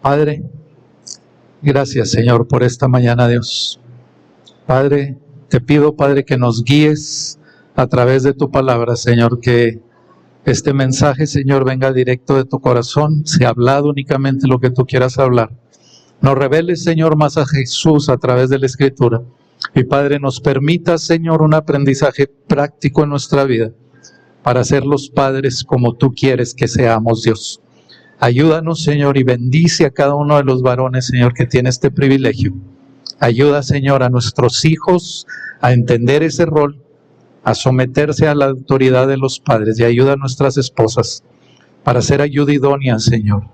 Padre, gracias, Señor, por esta mañana, Dios. Padre, te pido, Padre, que nos guíes a través de tu palabra, Señor, que este mensaje, Señor, venga directo de tu corazón, sea hablado únicamente lo que tú quieras hablar. Nos reveles, Señor, más a Jesús a través de la Escritura. Y Padre, nos permita, Señor, un aprendizaje práctico en nuestra vida para ser los padres como tú quieres que seamos, Dios. Ayúdanos, Señor, y bendice a cada uno de los varones, Señor, que tiene este privilegio. Ayuda, Señor, a nuestros hijos a entender ese rol, a someterse a la autoridad de los padres, y ayuda a nuestras esposas para ser ayuda idónea, Señor,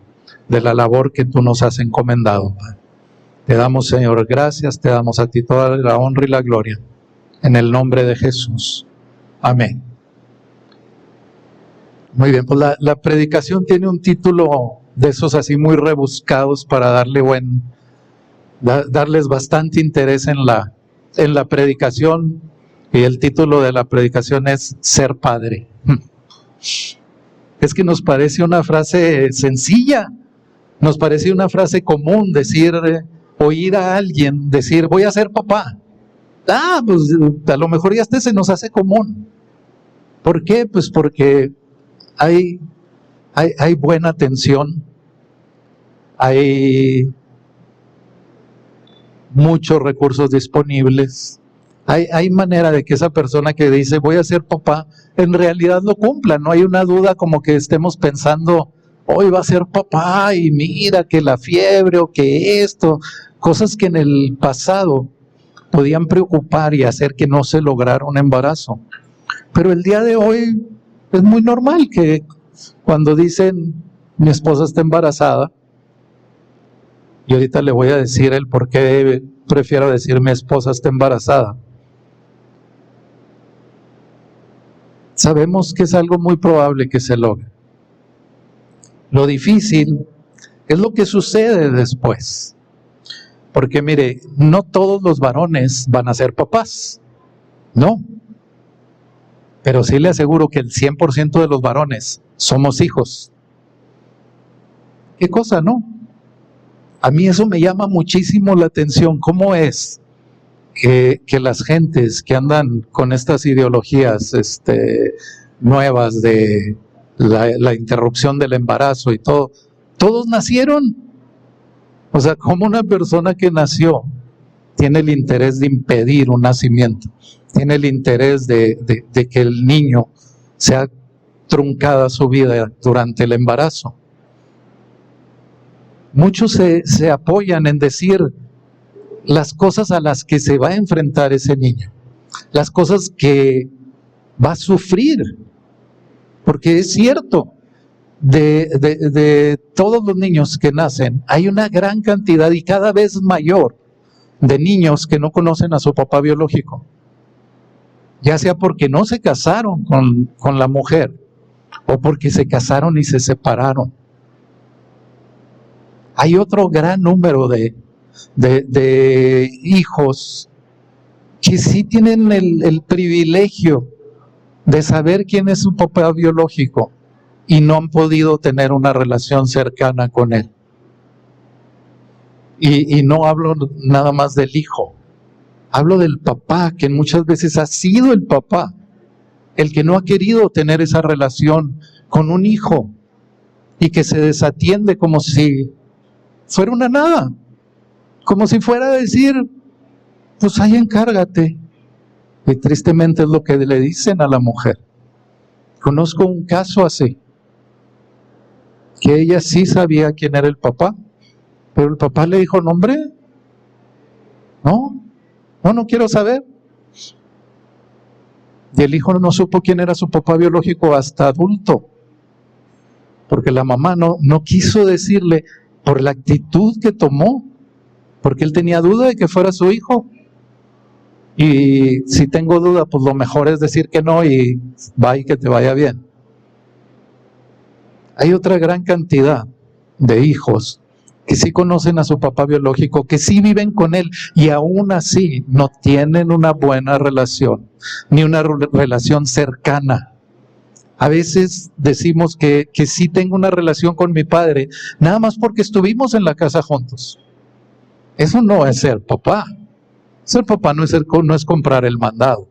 de la labor que tú nos has encomendado, Padre. Te damos, Señor, gracias, te damos a ti toda la honra y la gloria, en el nombre de Jesús. Amén. Muy bien, pues la predicación tiene un título de esos así muy rebuscados para darles bastante interés en la predicación, y el título de la predicación es Ser Padre. Es que nos parece una frase sencilla, nos parece una frase común oír a alguien decir, voy a ser papá. Pues a lo mejor ya se nos hace común. ¿Por qué? Pues porque hay buena atención, hay muchos recursos disponibles, hay manera de que esa persona que dice voy a ser papá, en realidad lo cumpla. No hay una duda como que estemos pensando, hoy va a ser papá y mira que la fiebre o que esto, cosas que en el pasado podían preocupar y hacer que no se lograra un embarazo. Pero el día de hoy es muy normal que cuando dicen mi esposa está embarazada, y ahorita le voy a decir el por qué prefiero decir mi esposa está embarazada. Sabemos que es algo muy probable que se logre. Lo difícil es lo que sucede después. Porque mire, no todos los varones van a ser papás, no. Pero sí le aseguro que el 100% de los varones somos hijos. ¿Qué cosa, no? A mí eso me llama muchísimo la atención. ¿Cómo es que las gentes que andan con estas ideologías nuevas de la interrupción del embarazo y todo, todos nacieron? O sea, ¿cómo una persona que nació tiene el interés de impedir un nacimiento? Tiene el interés de que el niño sea truncada su vida durante el embarazo. Muchos se apoyan en decir las cosas a las que se va a enfrentar ese niño, las cosas que va a sufrir, porque es cierto, de todos los niños que nacen, hay una gran cantidad y cada vez mayor de niños que no conocen a su papá biológico, ya sea porque no se casaron con la mujer o porque se casaron y se separaron. Hay otro gran número de hijos que sí tienen el privilegio de saber quién es su papá biológico y no han podido tener una relación cercana con él. Y no hablo nada más del hijo, hablo del papá, que muchas veces ha sido el papá el que no ha querido tener esa relación con un hijo y que se desatiende como si fuera una nada, como si fuera a decir, pues ahí encárgate. Y tristemente es lo que le dicen a la mujer. Conozco un caso así, que ella sí sabía quién era el papá, pero el papá le dijo, no hombre, no quiero saber. Y el hijo no supo quién era su papá biológico hasta adulto, porque la mamá no quiso decirle por la actitud que tomó, porque él tenía duda de que fuera su hijo. Y si tengo duda, pues lo mejor es decir que no y que te vaya bien. Hay otra gran cantidad de hijos que sí conocen a su papá biológico, que sí viven con él y aún así no tienen una buena relación, ni una relación cercana. A veces decimos que sí tengo una relación con mi padre, nada más porque estuvimos en la casa juntos. Eso no es ser papá. Ser papá no es comprar el mandado.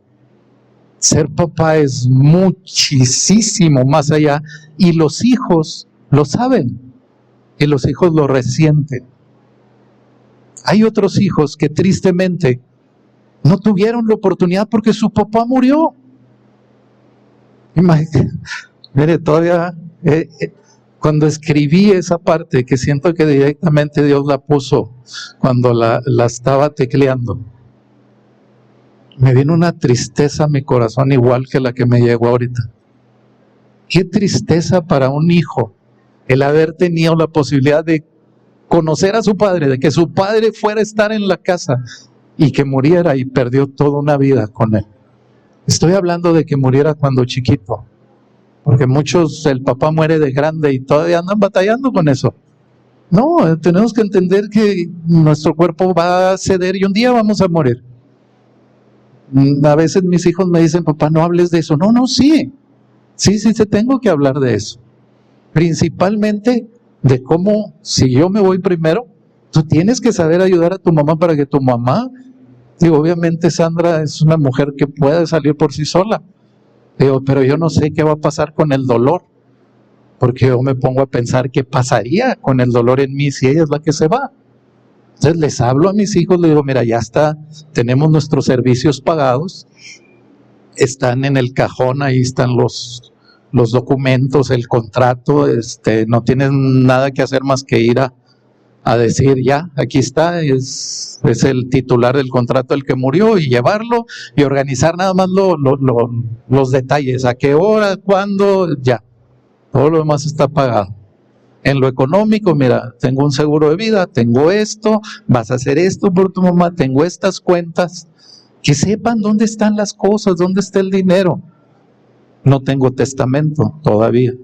Ser papá es muchísimo más allá, y los hijos lo saben, y los hijos lo resienten. Hay otros hijos que tristemente no tuvieron la oportunidad porque su papá murió. Mire, todavía cuando escribí esa parte, que siento que directamente Dios la puso cuando la estaba tecleando, me vino una tristeza a mi corazón igual que la que me llegó ahorita. Qué tristeza para un hijo el haber tenido la posibilidad de conocer a su padre, de que su padre fuera a estar en la casa y que muriera y perdió toda una vida con él. Estoy hablando de que muriera cuando chiquito, porque muchos, el papá muere de grande y todavía andan batallando con eso. No, tenemos que entender que nuestro cuerpo va a ceder y un día vamos a morir. A veces mis hijos me dicen, papá, no hables de eso. No, sí, tengo que hablar de eso. Principalmente de cómo, si yo me voy primero, tú tienes que saber ayudar a tu mamá para que tu mamá, digo, obviamente Sandra es una mujer que puede salir por sí sola, digo, pero yo no sé qué va a pasar con el dolor, porque yo me pongo a pensar qué pasaría con el dolor en mí si ella es la que se va. Entonces les hablo a mis hijos, les digo, mira, ya está, tenemos nuestros servicios pagados, están en el cajón, ahí están los documentos, el contrato, no tienen nada que hacer más que ir a decir, ya, aquí está, es el titular del contrato el que murió, y llevarlo y organizar nada más los detalles, a qué hora, cuándo, ya, todo lo demás está pagado. En lo económico, mira, tengo un seguro de vida, tengo esto, vas a hacer esto por tu mamá, tengo estas cuentas, que sepan dónde están las cosas, dónde está el dinero. No tengo testamento todavía,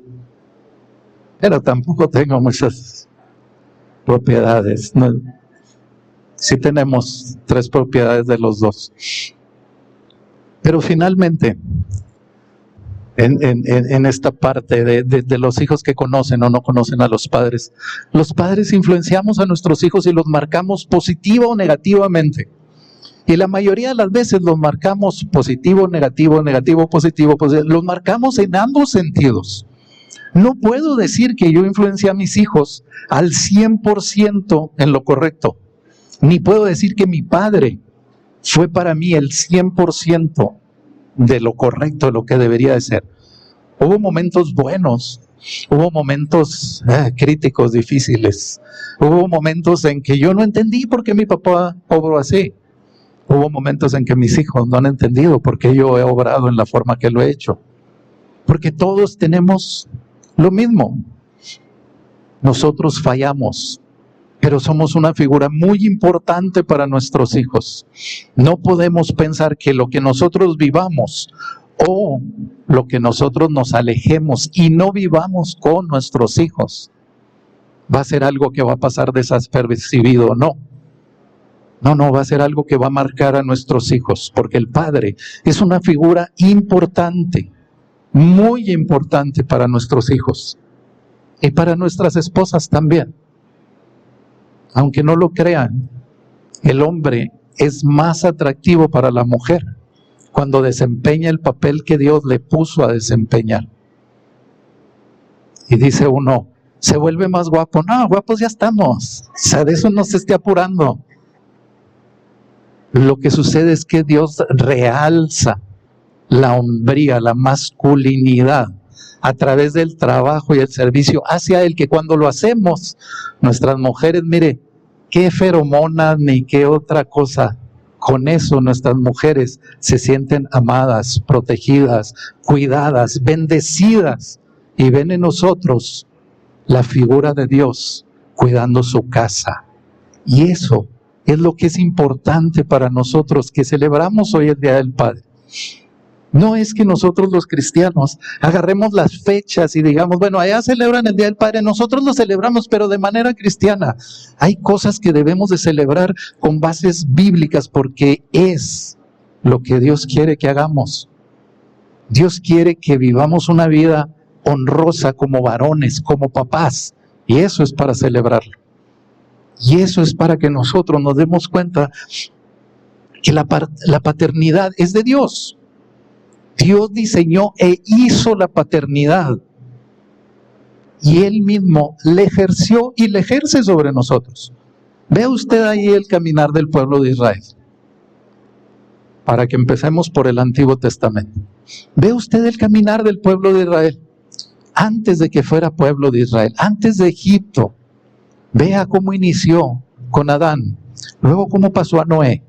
pero tampoco tengo muchas propiedades. No, sí tenemos 3 propiedades de los 2. Pero finalmente, en esta parte de los hijos que conocen o no conocen a los padres influenciamos a nuestros hijos y los marcamos positiva o negativamente. Y la mayoría de las veces los marcamos positivo, negativo, negativo, positivo, los marcamos en ambos sentidos. No puedo decir que yo influencié a mis hijos al 100% en lo correcto, ni puedo decir que mi padre fue para mí el 100% de lo correcto, de lo que debería de ser. Hubo momentos buenos, hubo momentos críticos, difíciles, hubo momentos en que yo no entendí por qué mi papá obró así. Hubo momentos en que mis hijos no han entendido por qué yo he obrado en la forma que lo he hecho. Porque todos tenemos lo mismo. Nosotros fallamos, pero somos una figura muy importante para nuestros hijos. No podemos pensar que lo que nosotros vivamos o lo que nosotros nos alejemos y no vivamos con nuestros hijos va a ser algo que va a pasar desapercibido. No, va a ser algo que va a marcar a nuestros hijos, porque el padre es una figura importante, muy importante para nuestros hijos y para nuestras esposas también. Aunque no lo crean, el hombre es más atractivo para la mujer cuando desempeña el papel que Dios le puso a desempeñar. Y dice uno, ¿se vuelve más guapo? No, guapos ya estamos, o sea, de eso no se esté apurando. Lo que sucede es que Dios realza la hombría, la masculinidad a través del trabajo y el servicio hacia Él, que cuando lo hacemos, nuestras mujeres, mire, qué feromonas ni qué otra cosa, con eso nuestras mujeres se sienten amadas, protegidas, cuidadas, bendecidas, y ven en nosotros la figura de Dios cuidando su casa. Y eso es lo que es importante para nosotros, que celebramos hoy el Día del Padre. No es que nosotros los cristianos agarremos las fechas y digamos, bueno, allá celebran el Día del Padre, nosotros lo celebramos, pero de manera cristiana. Hay cosas que debemos de celebrar con bases bíblicas, porque es lo que Dios quiere que hagamos. Dios quiere que vivamos una vida honrosa como varones, como papás, y eso es para celebrarlo. Y eso es para que nosotros nos demos cuenta que la paternidad es de Dios. Dios diseñó e hizo la paternidad. Y Él mismo le ejerció y le ejerce sobre nosotros. Vea usted ahí el caminar del pueblo de Israel. Para que empecemos por el Antiguo Testamento. Ve usted el caminar del pueblo de Israel. Antes de que fuera pueblo de Israel, antes de Egipto. Vea cómo inició con Adán. Luego cómo pasó a Noé.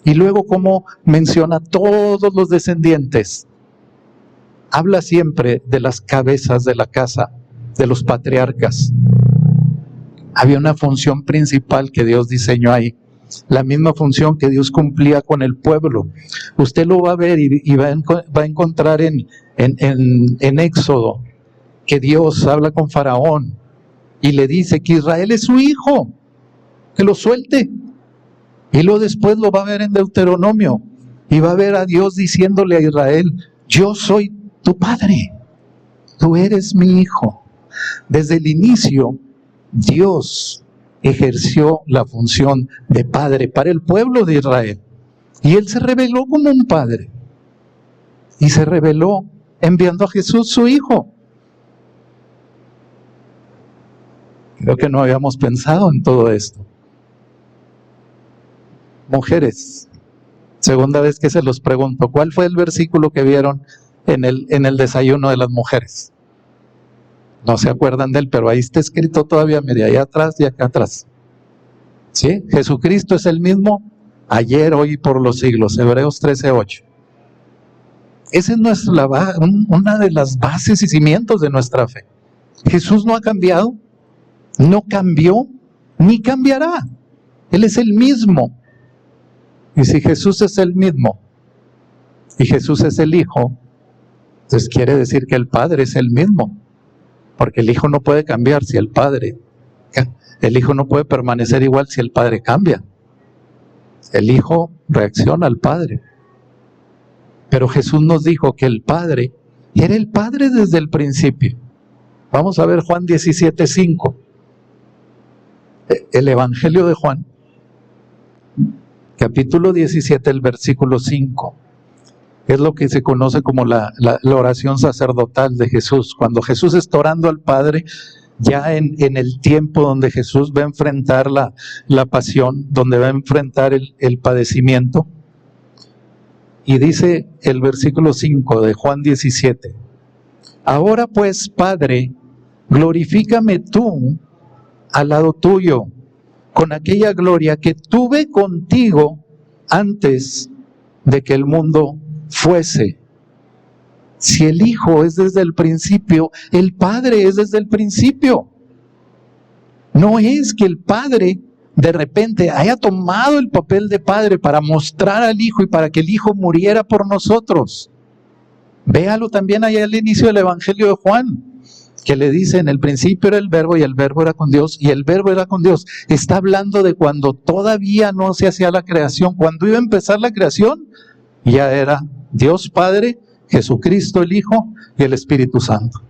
Y luego cómo menciona todos los descendientes. Habla siempre de las cabezas de la casa, de los patriarcas. Había una función principal que Dios diseñó ahí. La misma función que Dios cumplía con el pueblo. Usted lo va a ver y va a encontrar en Éxodo que Dios habla con Faraón y le dice que Israel es su hijo, que lo suelte. Y luego después lo va a ver en Deuteronomio y va a ver a Dios diciéndole a Israel: yo soy tu padre, tú eres mi hijo. Desde el inicio, Dios ejerció la función de padre para el pueblo de Israel. Y Él se reveló como un padre. Y se reveló enviando a Jesús, su hijo. Creo que no habíamos pensado en todo esto. Mujeres, segunda vez que se los pregunto, ¿cuál fue el versículo que vieron en el desayuno de las mujeres? No se acuerdan de él, pero ahí está escrito todavía, mire, allá atrás y acá atrás. ¿Sí? Jesucristo es el mismo ayer, hoy y por los siglos. Hebreos 13:8. Esa es una de las bases y cimientos de nuestra fe. Jesús no ha cambiado, no cambió, ni cambiará. Él es el mismo. Y si Jesús es el mismo, y Jesús es el Hijo, entonces quiere decir que el Padre es el mismo. Porque el Hijo no puede cambiar si el Hijo no puede permanecer igual si el Padre cambia. El Hijo reacciona al Padre. Pero Jesús nos dijo que el Padre era el Padre desde el principio. Vamos a ver Juan 17:5. El Evangelio de Juan, capítulo 17, el versículo 5. Es lo que se conoce como la oración sacerdotal de Jesús. Cuando Jesús está orando al Padre, ya en el tiempo donde Jesús va a enfrentar la pasión, donde va a enfrentar el padecimiento. Y dice el versículo 5 de Juan 17: ahora pues, Padre, glorifícame tú al lado tuyo, con aquella gloria que tuve contigo antes de que el mundo fuese. Si el Hijo es desde el principio, el Padre es desde el principio. No es que el Padre de repente haya tomado el papel de Padre para mostrar al Hijo y para que el Hijo muriera por nosotros. Véalo también allá al inicio del Evangelio de Juan, que le dice: en el principio era el Verbo y el Verbo era con Dios y el Verbo era con Dios. Está hablando de cuando todavía no se hacía la creación. Cuando iba a empezar la creación, ya era Dios Padre, Jesucristo el Hijo y el Espíritu Santo.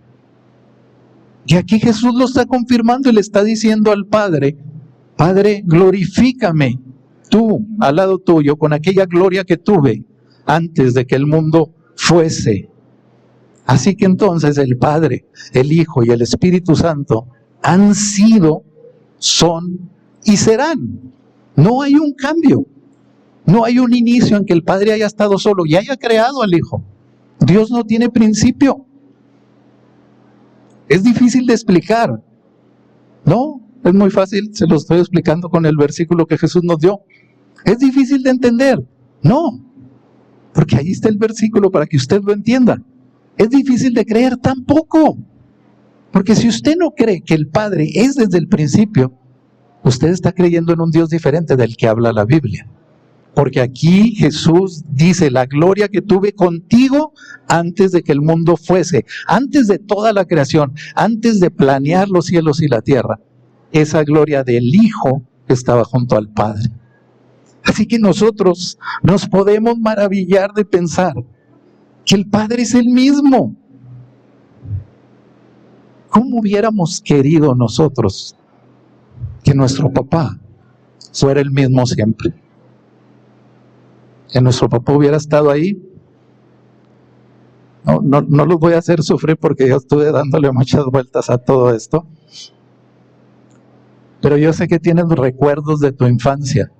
Y aquí Jesús lo está confirmando y le está diciendo al Padre: Padre, glorifícame tú al lado tuyo con aquella gloria que tuve antes de que el mundo fuese. Así que entonces el Padre, el Hijo y el Espíritu Santo han sido, son y serán. No hay un cambio. No hay un inicio en que el Padre haya estado solo y haya creado al Hijo. Dios no tiene principio. Es difícil de explicar. No, es muy fácil, se lo estoy explicando con el versículo que Jesús nos dio. ¿Es difícil de entender? No, porque ahí está el versículo para que usted lo entienda. ¿Es difícil de creer? Tampoco. Porque si usted no cree que el Padre es desde el principio, usted está creyendo en un Dios diferente del que habla la Biblia. Porque aquí Jesús dice: la gloria que tuve contigo antes de que el mundo fuese, antes de toda la creación, antes de planear los cielos y la tierra. Esa gloria del Hijo estaba junto al Padre. Así que nosotros nos podemos maravillar de pensar que el Padre es el mismo. ¿Cómo hubiéramos querido nosotros que nuestro papá fuera el mismo siempre? Que nuestro papá hubiera estado ahí. No los voy a hacer sufrir porque yo estuve dándole muchas vueltas a todo esto. Pero yo sé que tienes recuerdos de tu infancia,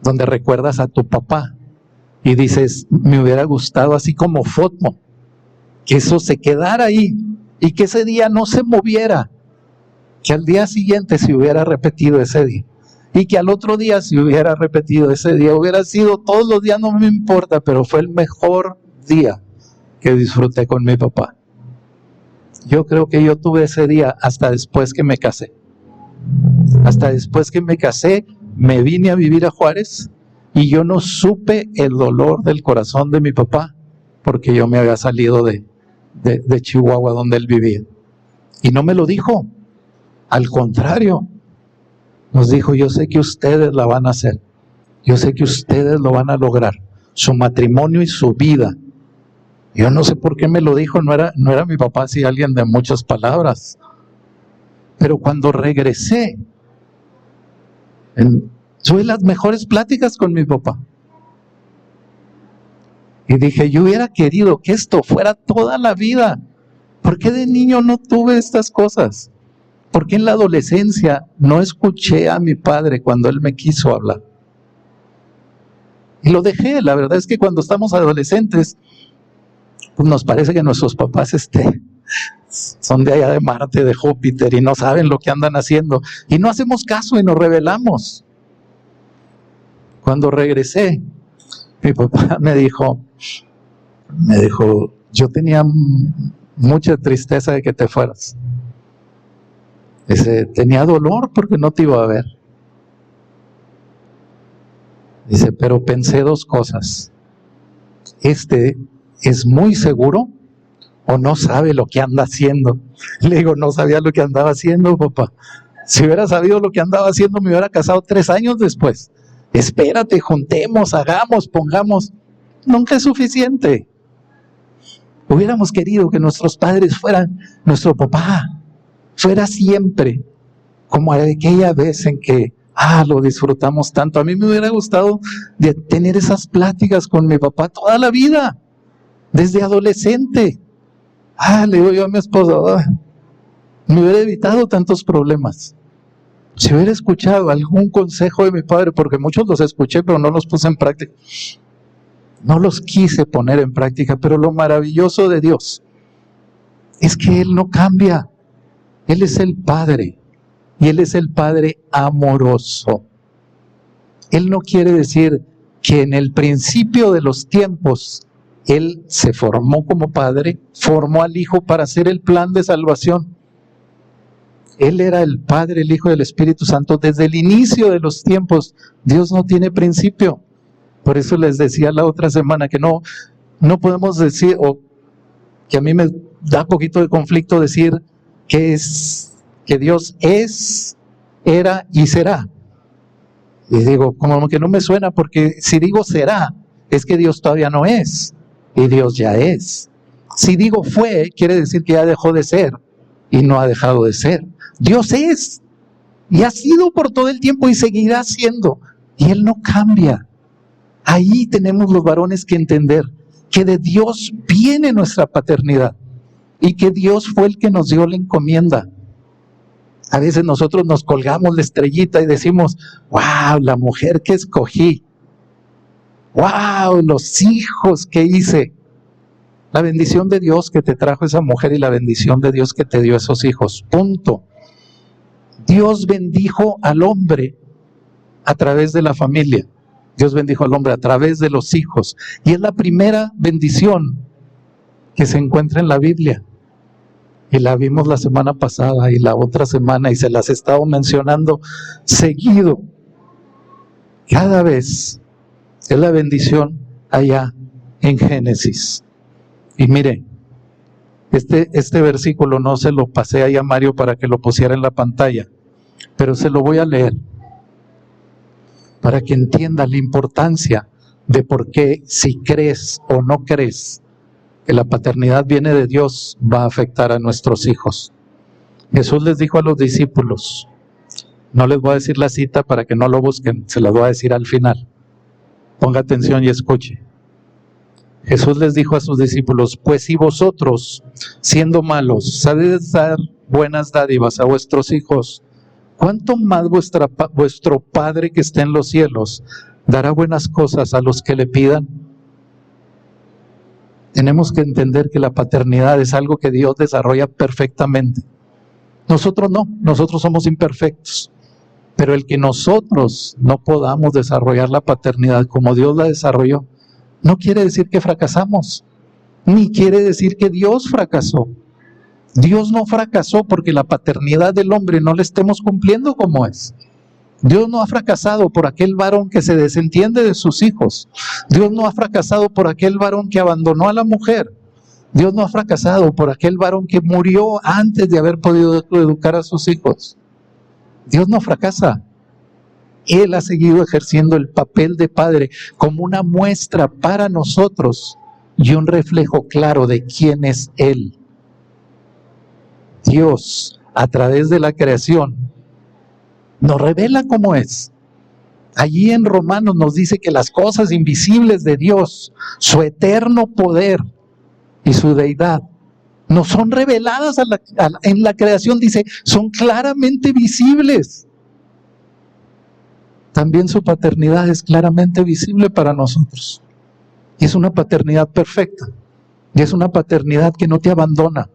donde recuerdas a tu papá y dices, me hubiera gustado así como foto, que eso se quedara ahí y que ese día no se moviera, que al día siguiente se hubiera repetido ese día y que al otro día se hubiera repetido ese día, hubiera sido todos los días, no me importa, pero fue el mejor día que disfruté con mi papá. Yo creo que yo tuve ese día hasta después que me casé. Hasta después que me casé, me vine a vivir a Juárez y yo no supe el dolor del corazón de mi papá porque yo me había salido de Chihuahua donde él vivía. Y no me lo dijo. Al contrario, nos dijo, yo sé que ustedes la van a hacer. Yo sé que ustedes lo van a lograr. Su matrimonio y su vida. Yo no sé por qué me lo dijo, no era mi papá, sí, alguien de muchas palabras. Pero cuando regresé, tuve las mejores pláticas con mi papá. Y dije, yo hubiera querido que esto fuera toda la vida. ¿Por qué de niño no tuve estas cosas? ¿Por qué en la adolescencia no escuché a mi padre cuando él me quiso hablar? Y lo dejé. La verdad es que cuando estamos adolescentes, pues nos parece que nuestros papás son de allá de Marte, de Júpiter, y no saben lo que andan haciendo. Y no hacemos caso y nos rebelamos. Cuando regresé, mi papá me dijo, yo tenía mucha tristeza de que te fueras. Dice, tenía dolor porque no te iba a ver. Dice, pero pensé dos cosas. ¿Es muy seguro o no sabe lo que anda haciendo? Le digo, no sabía lo que andaba haciendo, papá. Si hubiera sabido lo que andaba haciendo, me hubiera casado 3 años después. Espérate, juntemos, hagamos, pongamos. Nunca es suficiente. Hubiéramos querido que nuestros padres fueran nuestro papá, fuera siempre, como aquella vez en que, lo disfrutamos tanto. A mí me hubiera gustado de tener esas pláticas con mi papá toda la vida, desde adolescente. Le digo yo a mi esposa, me hubiera evitado tantos problemas. Si hubiera escuchado algún consejo de mi padre, porque muchos los escuché, pero no los puse en práctica. No los quise poner en práctica, pero lo maravilloso de Dios es que Él no cambia. Él es el Padre, y Él es el Padre amoroso. Él no quiere decir que en el principio de los tiempos Él se formó como Padre, formó al Hijo para hacer el plan de salvación. Él era el Padre, el Hijo y el Espíritu Santo desde el inicio de los tiempos. Dios no tiene principio. Por eso les decía la otra semana que no podemos decir, o que a mí me da poquito de conflicto decir que Dios es, era y será. Y digo, como que no me suena, porque si digo será, es que Dios todavía no es, y Dios ya es. Si digo fue, quiere decir que ya dejó de ser, y no ha dejado de ser. Dios es, y ha sido por todo el tiempo, y seguirá siendo, y Él no cambia. Ahí tenemos los varones que entender que de Dios viene nuestra paternidad, y que Dios fue el que nos dio la encomienda. A veces nosotros nos colgamos la estrellita y decimos, wow, la mujer que escogí, wow, los hijos que hice. La bendición de Dios que te trajo esa mujer y la bendición de Dios que te dio esos hijos, punto. Dios bendijo al hombre a través de la familia. Dios bendijo al hombre a través de los hijos. Y es la primera bendición que se encuentra en la Biblia. Y la vimos la semana pasada y la otra semana, y se las he estado mencionando seguido. Cada vez es la bendición allá en Génesis. Y mire, este versículo no se lo pasé ahí a Mario para que lo pusiera en la pantalla, pero se lo voy a leer para que entienda la importancia de por qué, si crees o no crees, que la paternidad viene de Dios, va a afectar a nuestros hijos. Jesús les dijo a los discípulos, no les voy a decir la cita para que no lo busquen, se las voy a decir al final. Ponga atención y escuche. Jesús les dijo a sus discípulos, pues si vosotros, siendo malos, sabéis dar buenas dádivas a vuestros hijos, ¿cuánto más vuestro Padre que está en los cielos dará buenas cosas a los que le pidan? Tenemos que entender que la paternidad es algo que Dios desarrolla perfectamente. Nosotros no, nosotros somos imperfectos. Pero el que nosotros no podamos desarrollar la paternidad como Dios la desarrolló, no quiere decir que fracasamos, ni quiere decir que Dios fracasó. Dios no fracasó porque la paternidad del hombre no la estemos cumpliendo como es. Dios no ha fracasado por aquel varón que se desentiende de sus hijos. Dios no ha fracasado por aquel varón que abandonó a la mujer. Dios no ha fracasado por aquel varón que murió antes de haber podido educar a sus hijos. Dios no fracasa. Él ha seguido ejerciendo el papel de padre como una muestra para nosotros y un reflejo claro de quién es Él. Dios, a través de la creación, nos revela cómo es. Allí en Romanos nos dice que las cosas invisibles de Dios, su eterno poder y su deidad, no son reveladas en la creación, dice, son claramente visibles. También su paternidad es claramente visible para nosotros. Y es una paternidad perfecta. Y es una paternidad que no te abandona.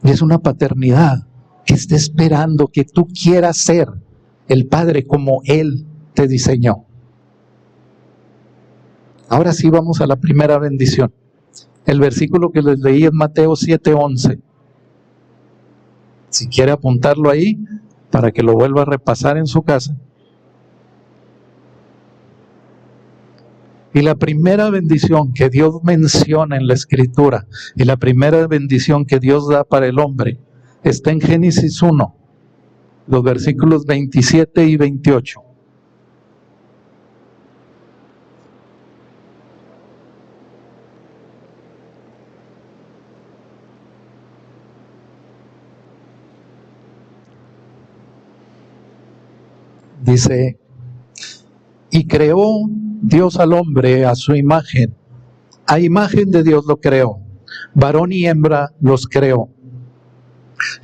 Y es una paternidad que está esperando que tú quieras ser el padre como Él te diseñó. Ahora sí vamos a la primera bendición. El versículo que les leí es Mateo 7:11. Si quiere apuntarlo ahí, para que lo vuelva a repasar en su casa. Y la primera bendición que Dios menciona en la Escritura, y la primera bendición que Dios da para el hombre, está en Génesis 1, los versículos 27 y 28. Dice, y creó Dios al hombre a su imagen. A imagen de Dios lo creó. Varón y hembra los creó.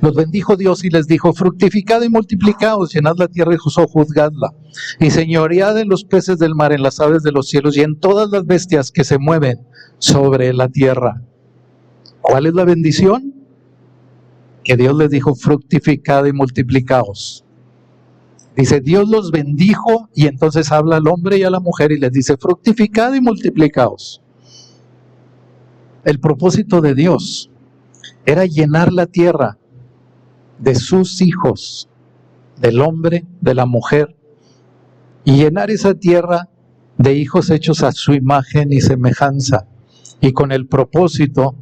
Los bendijo Dios y les dijo, fructificad y multiplicaos, llenad la tierra y sojuzgadla, y señoread en los peces del mar, en las aves de los cielos y en todas las bestias que se mueven sobre la tierra. ¿Cuál es la bendición? Que Dios les dijo, fructificad y multiplicaos. Dice, Dios los bendijo y entonces habla al hombre y a la mujer y les dice, fructificad y multiplicaos. El propósito de Dios era llenar la tierra de sus hijos, del hombre, de la mujer, y llenar esa tierra de hijos hechos a su imagen y semejanza, y con el propósito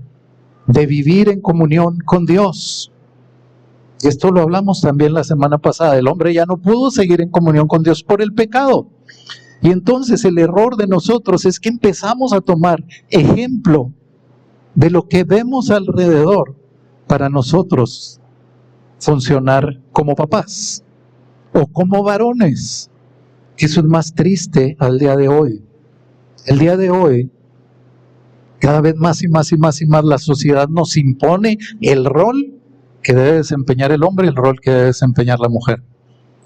de vivir en comunión con Dios. Y esto lo hablamos también la semana pasada. El hombre ya no pudo seguir en comunión con Dios por el pecado. Y entonces el error de nosotros es que empezamos a tomar ejemplo de lo que vemos alrededor para nosotros funcionar como papás o como varones. Eso es más triste al día de hoy. El día de hoy, cada vez más y más la sociedad nos impone el rol que debe desempeñar el hombre y el rol que debe desempeñar la mujer.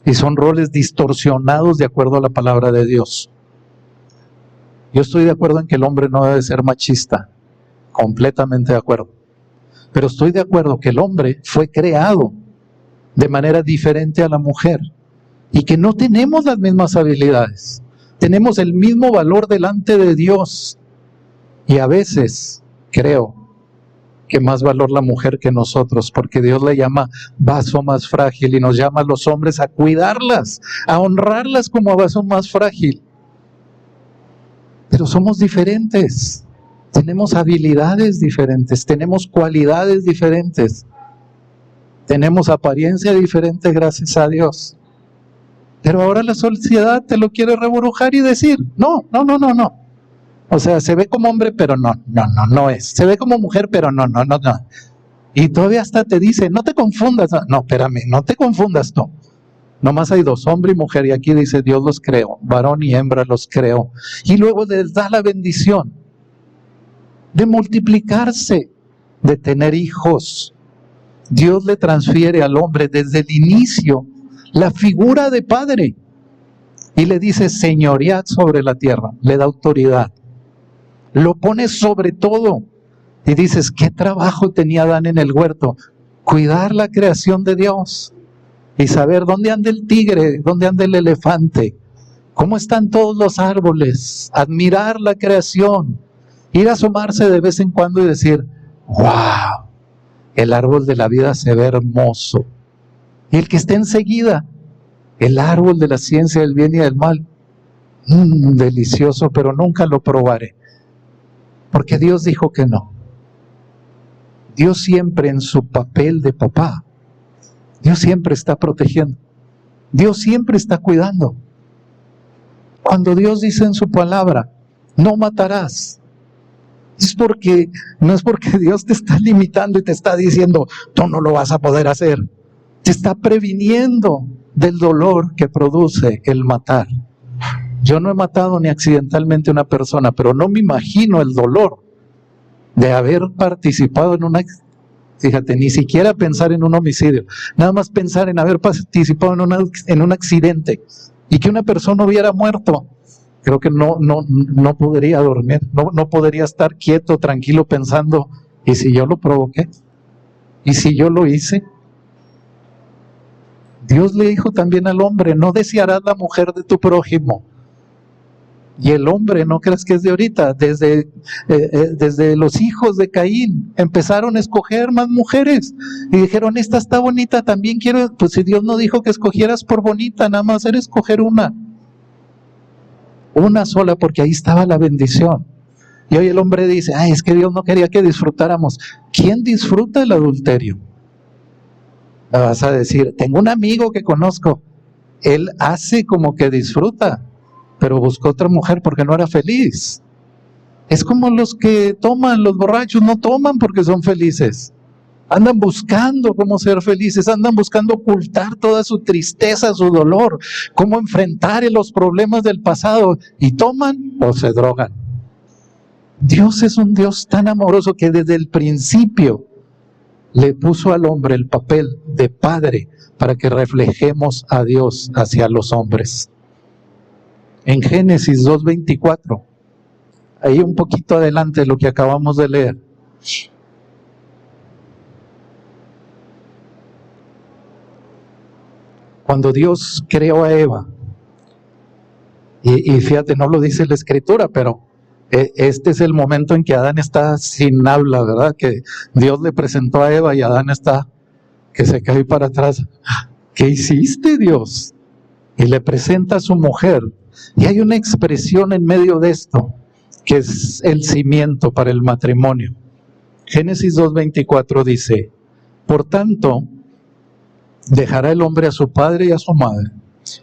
Y son roles distorsionados de acuerdo a la palabra de Dios. Yo estoy de acuerdo en que el hombre no debe ser machista, completamente de acuerdo. Pero estoy de acuerdo que el hombre fue creado de manera diferente a la mujer y que no tenemos las mismas habilidades. Tenemos el mismo valor delante de Dios y a veces creo que más valor la mujer que nosotros, porque Dios le llama vaso más frágil y nos llama a los hombres a cuidarlas, a honrarlas como vaso más frágil. Pero somos diferentes, tenemos habilidades diferentes, tenemos cualidades diferentes, tenemos apariencia diferente, gracias a Dios. Pero ahora la sociedad te lo quiere rebrujar y decir, no. O sea, se ve como hombre, pero no es. Se ve como mujer, pero no. Y todavía hasta te dice, no te confundas. No, espérame, no te confundas tú. Nomás hay dos, hombre y mujer, y aquí dice, Dios los creó, varón y hembra los creó. Y luego les da la bendición de multiplicarse, de tener hijos. Dios le transfiere al hombre desde el inicio la figura de padre y le dice señoread sobre la tierra, le da autoridad, lo pone sobre todo. Y dices, ¿qué trabajo tenía Adán en el huerto? Cuidar la creación de Dios y saber dónde anda el tigre, dónde anda el elefante, cómo están todos los árboles, admirar la creación, ir a asomarse de vez en cuando y decir, ¡wow! El árbol de la vida se ve hermoso. Y el que esté enseguida, el árbol de la ciencia del bien y del mal, delicioso, pero nunca lo probaré. Porque Dios dijo que no. Dios siempre en su papel de papá, Dios siempre está protegiendo. Dios siempre está cuidando. Cuando Dios dice en su palabra, no matarás, no es porque Dios te está limitando y te está diciendo, tú no lo vas a poder hacer. Te está previniendo del dolor que produce el matar. Yo no he matado ni accidentalmente a una persona, pero no me imagino el dolor de haber participado en fíjate, ni siquiera pensar en un homicidio, nada más pensar en haber participado en un accidente y que una persona hubiera muerto. Creo que no podría dormir, no podría estar quieto, tranquilo, pensando, ¿y si yo lo provoqué? ¿Y si yo lo hice? Dios le dijo también al hombre, no desearás la mujer de tu prójimo. Y el hombre, no creas que es de ahorita, desde los hijos de Caín empezaron a escoger más mujeres y dijeron, esta está bonita, también quiero. Pues si Dios no dijo que escogieras por bonita, nada más era escoger una sola, porque ahí estaba la bendición. Y hoy el hombre dice, ay, es que Dios no quería que disfrutáramos. ¿Quién disfruta el adulterio? Me vas a decir, tengo un amigo que conozco, él hace como que disfruta, pero buscó otra mujer porque no era feliz. Es como los que toman, los borrachos no toman porque son felices. Andan buscando cómo ser felices, andan buscando ocultar toda su tristeza, su dolor, cómo enfrentar los problemas del pasado, y toman o se drogan. Dios es un Dios tan amoroso que desde el principio le puso al hombre el papel de padre para que reflejemos a Dios hacia los hombres. En Génesis 2:24, ahí un poquito adelante de lo que acabamos de leer, cuando Dios creó a Eva, y fíjate, no lo dice la Escritura, pero este es el momento en que Adán está sin habla, ¿verdad? Que Dios le presentó a Eva y Adán está que se cae para atrás. ¿Qué hiciste, Dios? Y le presenta a su mujer. Y hay una expresión en medio de esto, que es el cimiento para el matrimonio. Génesis 2:24 dice, por tanto, dejará el hombre a su padre y a su madre,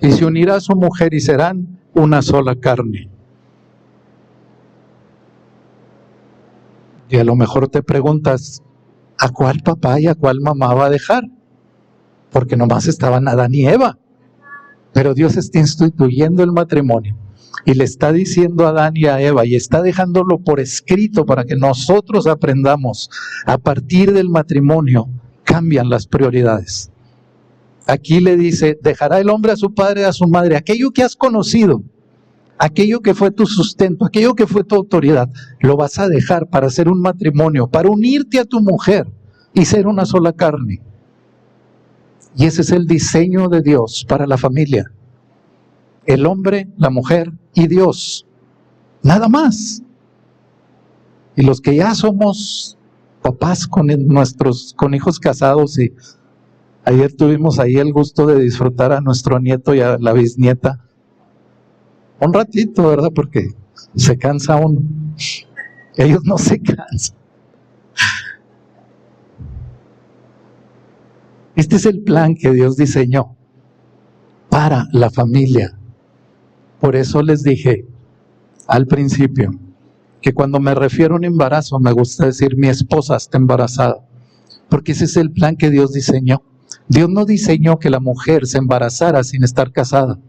y se unirá a su mujer y serán una sola carne. Y a lo mejor te preguntas, ¿a cuál papá y a cuál mamá va a dejar? Porque nomás estaban Adán y Eva. Pero Dios está instituyendo el matrimonio y le está diciendo a Adán y a Eva, y está dejándolo por escrito para que nosotros aprendamos. A partir del matrimonio cambian las prioridades. Aquí le dice, dejará el hombre a su padre y a su madre, aquello que has conocido, aquello que fue tu sustento, aquello que fue tu autoridad, lo vas a dejar para hacer un matrimonio, para unirte a tu mujer y ser una sola carne. Y ese es el diseño de Dios para la familia. El hombre, la mujer y Dios. Nada más. Y los que ya somos papás con hijos casados, y ayer tuvimos ahí el gusto de disfrutar a nuestro nieto y a la bisnieta. Un ratito, ¿verdad? Porque se cansa uno. Ellos no se cansan. Este es el plan que Dios diseñó para la familia. Por eso les dije al principio, que cuando me refiero a un embarazo me gusta decir mi esposa está embarazada, porque ese es el plan que Dios diseñó. Dios no diseñó que la mujer se embarazara sin estar casada.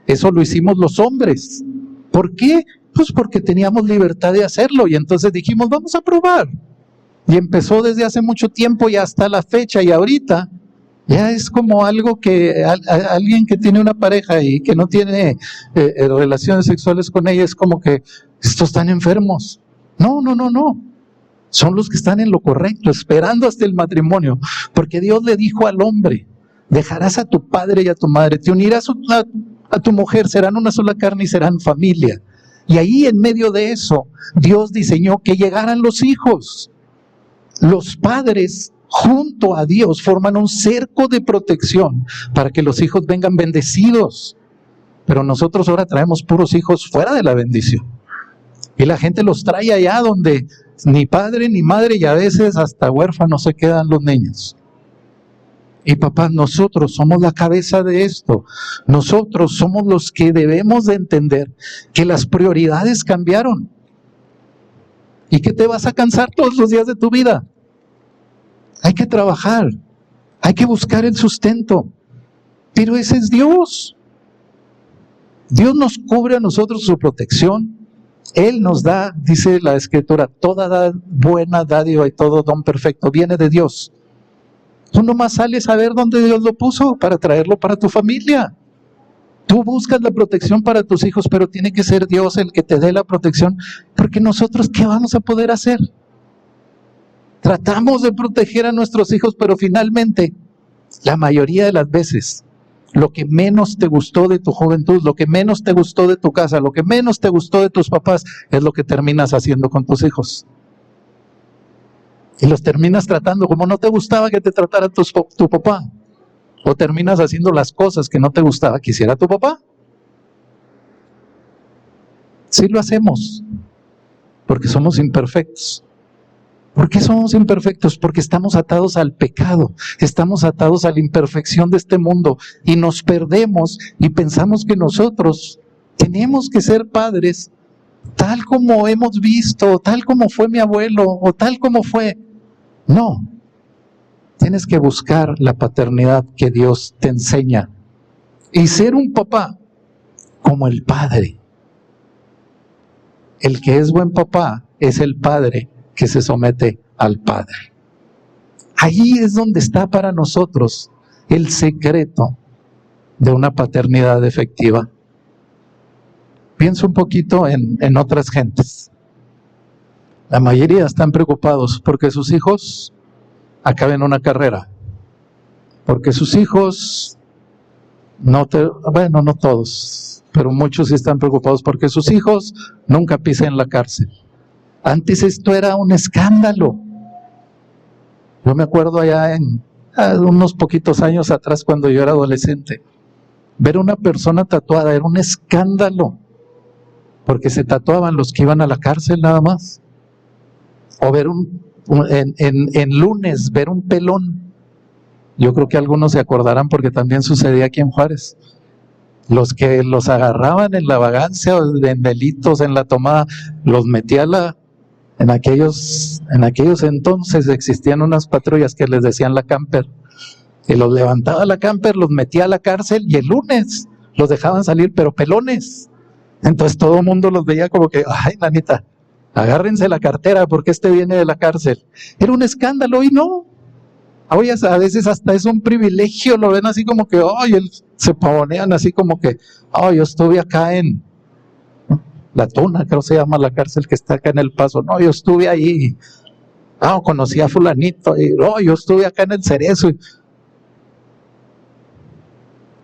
Eso lo hicimos los hombres. ¿Por qué? Pues porque teníamos libertad de hacerlo y entonces dijimos, vamos a probar. Y empezó desde hace mucho tiempo y hasta la fecha, y ahorita ya es como algo que alguien que tiene una pareja y que no tiene relaciones sexuales con ella es como que estos están enfermos. No. Son los que están en lo correcto, esperando hasta el matrimonio, porque Dios le dijo al hombre, dejarás a tu padre y a tu madre, te unirás a tu mujer, serán una sola carne y serán familia. Y ahí en medio de eso, Dios diseñó que llegaran los hijos. Los padres junto a Dios forman un cerco de protección para que los hijos vengan bendecidos. Pero nosotros ahora traemos puros hijos fuera de la bendición. Y la gente los trae allá donde ni padre ni madre y a veces hasta huérfanos se quedan los niños. Y papás, nosotros somos la cabeza de esto. Nosotros somos los que debemos de entender que las prioridades cambiaron. ¿Y que te vas a cansar todos los días de tu vida? Hay que trabajar, hay que buscar el sustento. Pero ese es Dios. Dios nos cubre a nosotros su protección. Él nos da, dice la Escritura, toda buena dádiva y todo don perfecto viene de Dios. Tú nomás sales a ver dónde Dios lo puso para traerlo para tu familia. Tú buscas la protección para tus hijos, pero tiene que ser Dios el que te dé la protección, porque nosotros, ¿qué vamos a poder hacer? Tratamos de proteger a nuestros hijos, pero finalmente, la mayoría de las veces, lo que menos te gustó de tu juventud, lo que menos te gustó de tu casa, lo que menos te gustó de tus papás, es lo que terminas haciendo con tus hijos. Y los terminas tratando como no te gustaba que te tratara tu papá. O terminas haciendo las cosas que no te gustaba que hiciera tu papá. Sí lo hacemos, porque somos imperfectos. ¿Por qué somos imperfectos? Porque estamos atados al pecado, estamos atados a la imperfección de este mundo y nos perdemos y pensamos que nosotros tenemos que ser padres tal como hemos visto, tal como fue mi abuelo o tal como fue. No, tienes que buscar la paternidad que Dios te enseña y ser un papá como el Padre. El que es buen papá es el Padre que se somete al Padre. Ahí es donde está para nosotros el secreto de una paternidad efectiva. Pienso un poquito en otras gentes. La mayoría están preocupados porque sus hijos acaben una carrera, porque sus hijos, no todos, pero muchos sí están preocupados porque sus hijos nunca pisen la cárcel. Antes esto era un escándalo. Yo me acuerdo allá unos poquitos años atrás, cuando yo era adolescente, ver una persona tatuada era un escándalo, porque se tatuaban los que iban a la cárcel nada más. O ver en lunes, ver un pelón. Yo creo que algunos se acordarán porque también sucedía aquí en Juárez. Los que los agarraban en la vagancia o en delitos, en la tomada, los metía en aquellos entonces existían unas patrullas que les decían la camper, y los levantaba la camper, los metía a la cárcel y el lunes los dejaban salir, pero pelones. Entonces todo el mundo los veía como que, ay, nanita, agárrense la cartera porque este viene de la cárcel. Era un escándalo y no. Hoy a veces hasta es un privilegio, lo ven así como que, se pavonean así como que, yo estuve acá en La Tuna, creo que se llama la cárcel que está acá en El Paso. No, yo estuve ahí. Conocí a fulanito. Y, yo estuve acá en El Cerezo.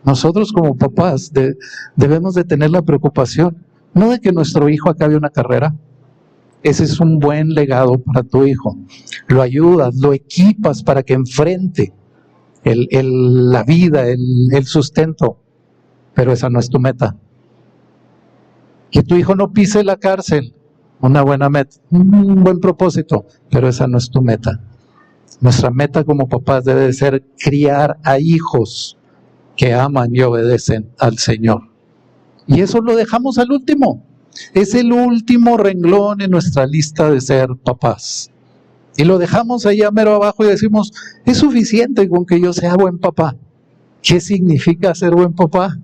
Nosotros como papás debemos de tener la preocupación, no de que nuestro hijo acabe una carrera. Ese es un buen legado para tu hijo. Lo ayudas, lo equipas para que enfrente la vida, el sustento. Pero esa no es tu meta. Que tu hijo no pise la cárcel, una buena meta, un buen propósito, pero esa no es tu meta. Nuestra meta como papás debe de ser criar a hijos que aman y obedecen al Señor. Y eso lo dejamos al último. Es el último renglón en nuestra lista de ser papás. Y lo dejamos ahí a mero abajo y decimos, es suficiente con que yo sea buen papá. ¿Qué significa ser buen papá?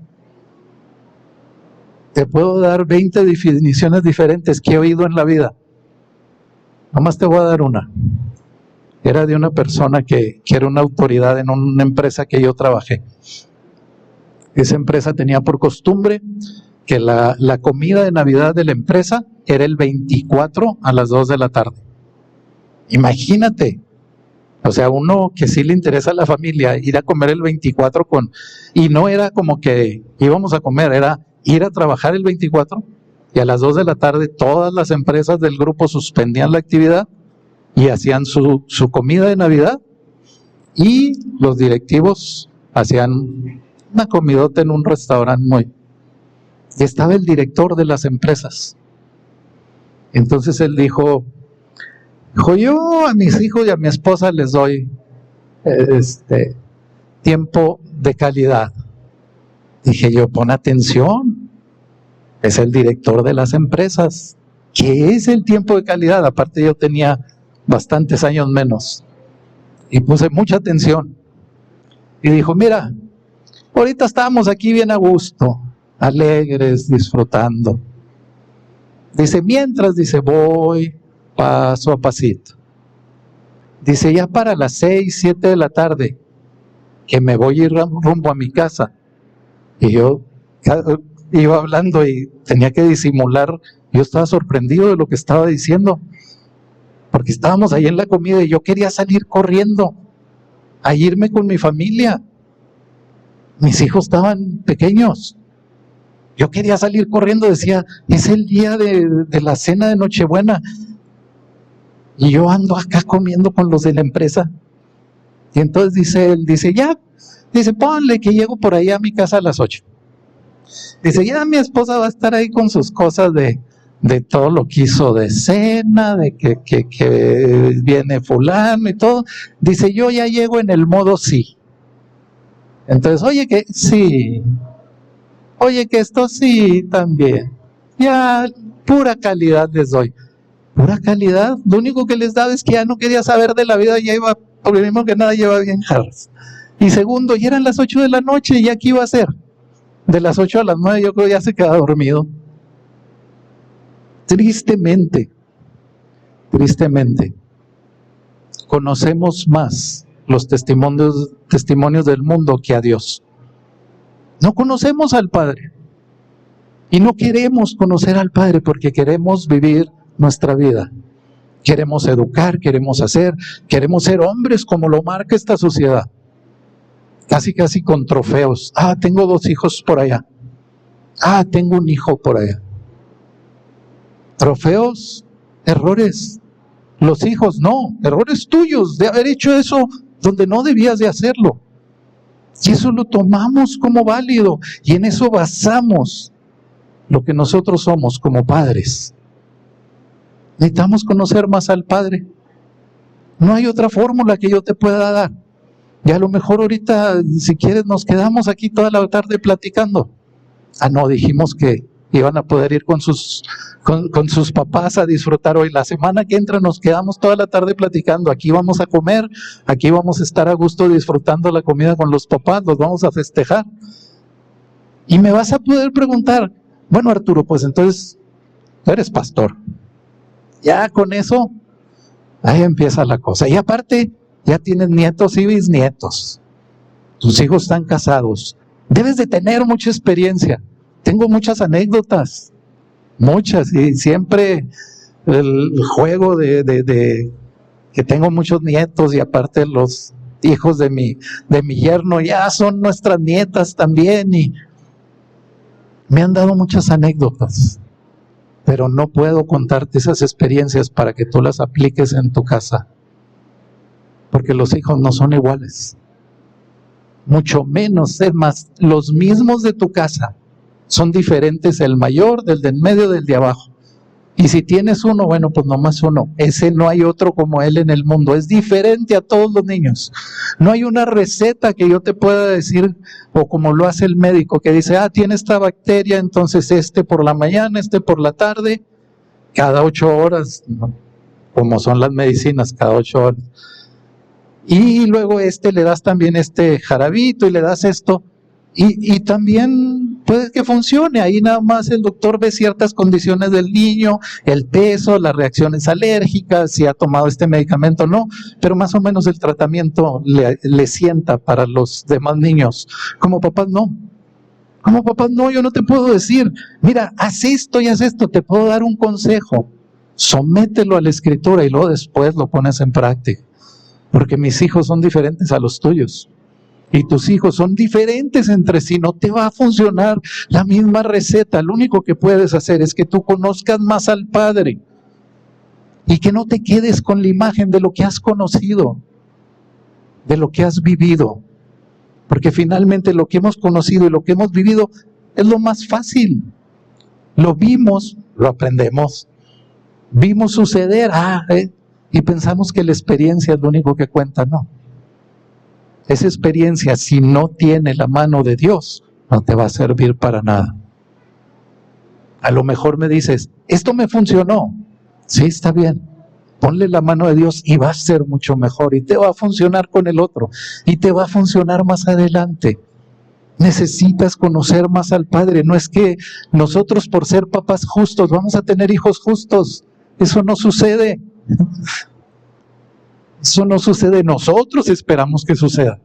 Te puedo dar 20 definiciones diferentes que he oído en la vida. Nomás te voy a dar una. Era de una persona que era una autoridad en una empresa que yo trabajé. Esa empresa tenía por costumbre que la comida de Navidad de la empresa era el 24 a las 2 de la tarde. Imagínate. O sea, uno que sí le interesa a la familia, ir a comer el 24 y no era como que íbamos a comer, era ir a trabajar el 24 y a las 2 de la tarde todas las empresas del grupo suspendían la actividad y hacían su comida de Navidad y los directivos hacían una comidota en un restaurante y estaba el director de las empresas. Entonces él dijo, yo a mis hijos y a mi esposa les doy tiempo de calidad. Dije yo, pon atención, es el director de las empresas. ¿Qué es el tiempo de calidad? Aparte yo tenía bastantes años menos y puse mucha atención. Y dijo, mira, ahorita estábamos aquí bien a gusto, alegres, disfrutando. Dice, mientras, dice, voy paso a pasito. Dice, ya para las 6, 7 de la tarde, que me voy a ir rumbo a mi casa. Y yo iba hablando y tenía que disimular. Yo estaba sorprendido de lo que estaba diciendo, porque estábamos ahí en la comida y yo quería salir corriendo a irme con mi familia. Mis hijos estaban pequeños. Yo quería salir corriendo, decía, es el día de la cena de Nochebuena. Y yo ando acá comiendo con los de la empresa. Y entonces dice él, dice, ponle que llego por ahí a mi casa a las 8. Dice, ya mi esposa va a estar ahí con sus cosas de todo lo que hizo de cena, de que viene fulano y todo. Dice, yo ya llego en el modo sí. Entonces, oye que sí, oye que esto sí también. Ya pura calidad les doy. Pura calidad, lo único que les daba es que ya no quería saber de la vida, ya iba, por lo mismo que nada lleva bien jarras. Y segundo, ya eran las 8 de la noche, ¿y ya qué iba a hacer? De las 8 a las 9 yo creo ya se quedaba dormido. Tristemente, conocemos más los testimonios del mundo que a Dios. No conocemos al Padre. Y no queremos conocer al Padre porque queremos vivir nuestra vida. Queremos educar, queremos ser hombres como lo marca esta sociedad. Casi con trofeos. Tengo 2 hijos por allá. Tengo un hijo por allá. Trofeos, errores. Los hijos, no, errores tuyos de haber hecho eso donde no debías de hacerlo. Y eso lo tomamos como válido y en eso basamos lo que nosotros somos como padres. Necesitamos conocer más al Padre. No hay otra fórmula que yo te pueda dar. Y a lo mejor ahorita, si quieres, nos quedamos aquí toda la tarde platicando. No, dijimos que iban a poder ir con sus papás a disfrutar hoy. La semana que entra nos quedamos toda la tarde platicando. Aquí vamos a comer, aquí vamos a estar a gusto disfrutando la comida con los papás, los vamos a festejar. Y me vas a poder preguntar, bueno, Arturo, pues entonces, eres pastor. Ya con eso, ahí empieza la cosa. Y aparte, ya tienes nietos y bisnietos. Tus hijos están casados. Debes de tener mucha experiencia. Tengo muchas anécdotas. Muchas. Y siempre el juego de que tengo muchos nietos y aparte los hijos de mi yerno ya son nuestras nietas también. Y me han dado muchas anécdotas. Pero no puedo contarte esas experiencias para que tú las apliques en tu casa. Porque los hijos no son iguales. Mucho menos, es más, los mismos de tu casa son diferentes, el mayor, del de en medio, del de abajo. Y si tienes uno, bueno, pues nomás uno. Ese no hay otro como él en el mundo. Es diferente a todos los niños. No hay una receta que yo te pueda decir, o como lo hace el médico, que dice, tiene esta bacteria, entonces este por la mañana, este por la tarde, cada 8 horas, ¿no? Como son las medicinas, cada 8 horas. Y luego le das también este jarabito y le das esto. Y también puede que funcione. Ahí nada más el doctor ve ciertas condiciones del niño, el peso, las reacciones alérgicas, si ha tomado este medicamento o no, pero más o menos el tratamiento le sienta para los demás niños. Como papás no. Como papás no, yo no te puedo decir, mira, haz esto y haz esto, te puedo dar un consejo. Somételo a la Escritura y luego después lo pones en práctica. Porque mis hijos son diferentes a los tuyos. Y tus hijos son diferentes entre sí, no te va a funcionar la misma receta. Lo único que puedes hacer es que tú conozcas más al Padre y que no te quedes con la imagen de lo que has conocido, de lo que has vivido, porque finalmente lo que hemos conocido y lo que hemos vivido es lo más fácil. Lo vimos, lo aprendemos, vimos suceder, y pensamos que la experiencia es lo único que cuenta. No. Esa experiencia, si no tiene la mano de Dios, no te va a servir para nada. A lo mejor me dices, esto me funcionó. Sí, está bien. Ponle la mano de Dios y va a ser mucho mejor. Y te va a funcionar con el otro. Y te va a funcionar más adelante. Necesitas conocer más al Padre. No es que nosotros, por ser papás justos, vamos a tener hijos justos. Eso no sucede. Eso no sucede, nosotros esperamos que suceda.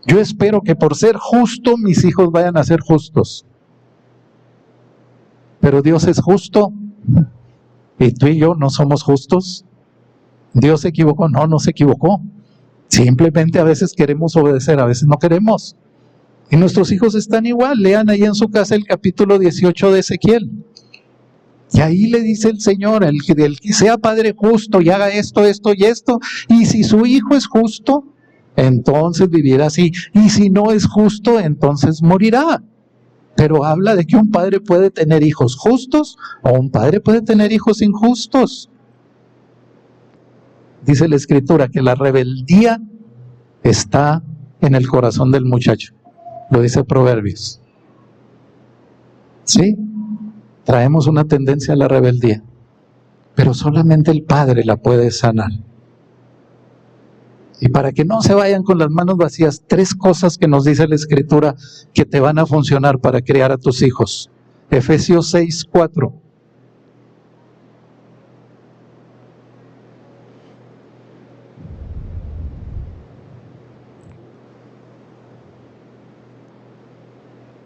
Yo espero que por ser justo mis hijos vayan a ser justos. Pero Dios es justo y tú y yo no somos justos. ¿Dios se equivocó? No se equivocó. Simplemente a veces queremos obedecer, a veces no queremos. Y nuestros hijos están igual. Lean ahí en su casa el capítulo 18 de Ezequiel. Y ahí le dice el Señor, el que sea padre justo y haga esto, esto y esto, y si su hijo es justo, entonces vivirá así, y si no es justo, entonces morirá. Pero habla de que un padre puede tener hijos justos, o un padre puede tener hijos injustos. Dice la Escritura que la rebeldía está en el corazón del muchacho. Lo dice Proverbios. ¿Sí? Traemos una tendencia a la rebeldía, pero solamente el Padre la puede sanar. Y para que no se vayan con las manos vacías, 3 cosas que nos dice la Escritura que te van a funcionar para criar a tus hijos. Efesios 6:4.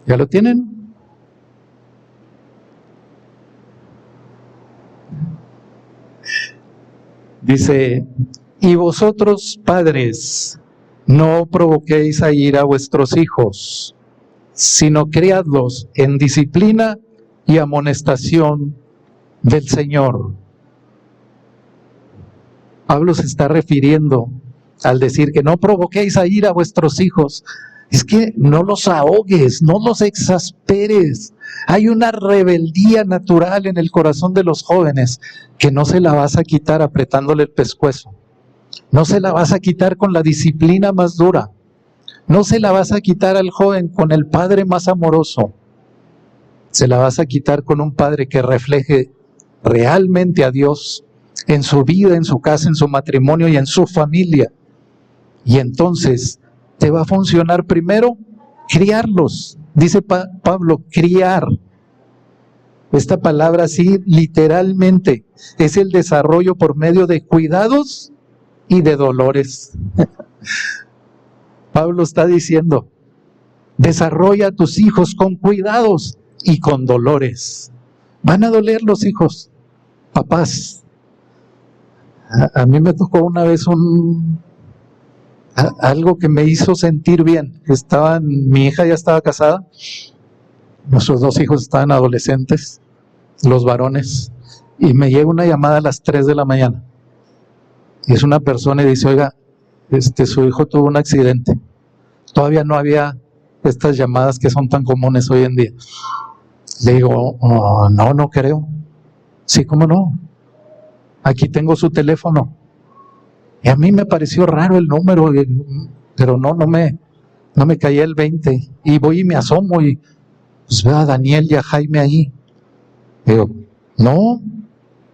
¿Ya lo tienen? Dice, y vosotros, padres, no provoquéis a ira a vuestros hijos, sino criadlos en disciplina y amonestación del Señor. Pablo se está refiriendo al decir que no provoquéis a ira a vuestros hijos. Es que no los ahogues, no los exasperes. Hay una rebeldía natural en el corazón de los jóvenes que no se la vas a quitar apretándole el pescuezo. No se la vas a quitar con la disciplina más dura. No se la vas a quitar al joven con el padre más amoroso. Se la vas a quitar con un padre que refleje realmente a Dios en su vida, en su casa, en su matrimonio y en su familia. Y entonces te va a funcionar primero criarlos. Dice Pablo, criar. Esta palabra sí, literalmente, es el desarrollo por medio de cuidados y de dolores. Pablo está diciendo, desarrolla a tus hijos con cuidados y con dolores. Van a doler los hijos, papás. A mí me tocó una vez algo que me hizo sentir bien. Mi hija ya estaba casada, nuestros 2 hijos estaban adolescentes, los varones, y me llega una llamada a las 3 de la mañana. Y es una persona y dice, oiga, su hijo tuvo un accidente. Todavía no había estas llamadas que son tan comunes hoy en día. Le digo, no creo. Sí, cómo no. Aquí tengo su teléfono. Y a mí me pareció raro el número, pero no me caía el 20. Y voy y me asomo y pues veo a Daniel y a Jaime ahí. Digo, no,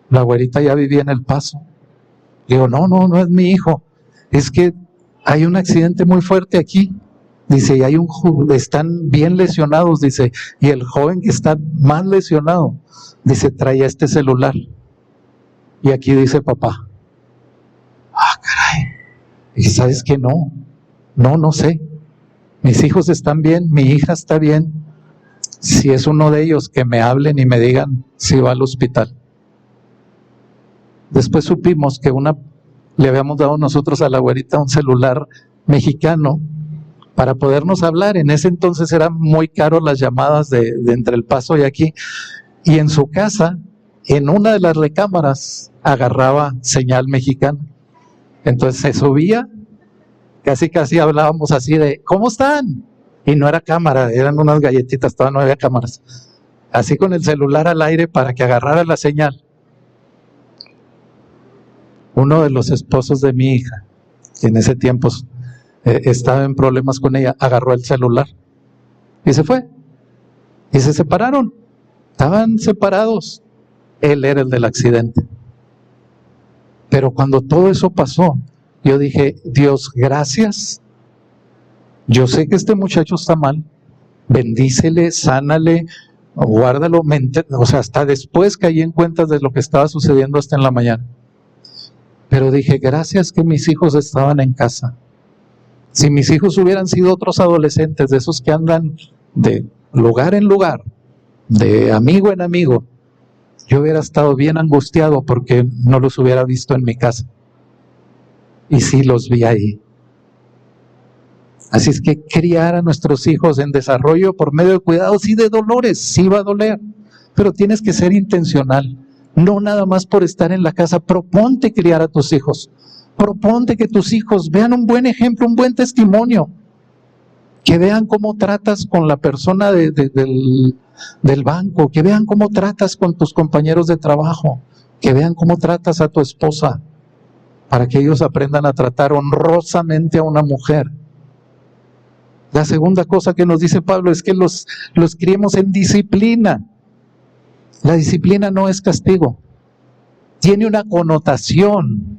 la güerita ya vivía en El Paso. Digo, no es mi hijo. Es que hay un accidente muy fuerte aquí. Dice, y están bien lesionados, dice, y el joven que está más lesionado, dice, traía este celular. Y aquí dice papá. Ah, caray. Y sabes que no sé. Mis hijos están bien, mi hija está bien. Si es uno de ellos, que me hablen y me digan si va al hospital. Después supimos que le habíamos dado nosotros a la güerita un celular mexicano para podernos hablar. En ese entonces eran muy caros las llamadas de entre El Paso y aquí. Y en su casa, en una de las recámaras, agarraba señal mexicana. Entonces se subía, casi hablábamos así de, ¿cómo están? Y no era cámara, eran unas galletitas, todavía no había cámaras. Así con el celular al aire para que agarrara la señal. Uno de los esposos de mi hija, que en ese tiempo estaba en problemas con ella, agarró el celular y se fue. Y se separaron. Estaban separados. Él era el del accidente. Pero cuando todo eso pasó, yo dije, Dios, gracias. Yo sé que este muchacho está mal. Bendícele, sánale, guárdalo. O sea, hasta después caí en cuenta de lo que estaba sucediendo hasta en la mañana. Pero dije, gracias que mis hijos estaban en casa. Si mis hijos hubieran sido otros adolescentes, de esos que andan de lugar en lugar, de amigo en amigo, yo hubiera estado bien angustiado porque no los hubiera visto en mi casa. Y sí los vi ahí. Así es que criar a nuestros hijos en desarrollo por medio de cuidados y de dolores, sí va a doler, pero tienes que ser intencional. No nada más por estar en la casa. Proponte criar a tus hijos. Proponte que tus hijos vean un buen ejemplo, un buen testimonio. Que vean cómo tratas con la persona del banco. Que vean cómo tratas con tus compañeros de trabajo. Que vean cómo tratas a tu esposa. Para que ellos aprendan a tratar honrosamente a una mujer. La segunda cosa que nos dice Pablo es que los criemos en disciplina. La disciplina no es castigo. Tiene una connotación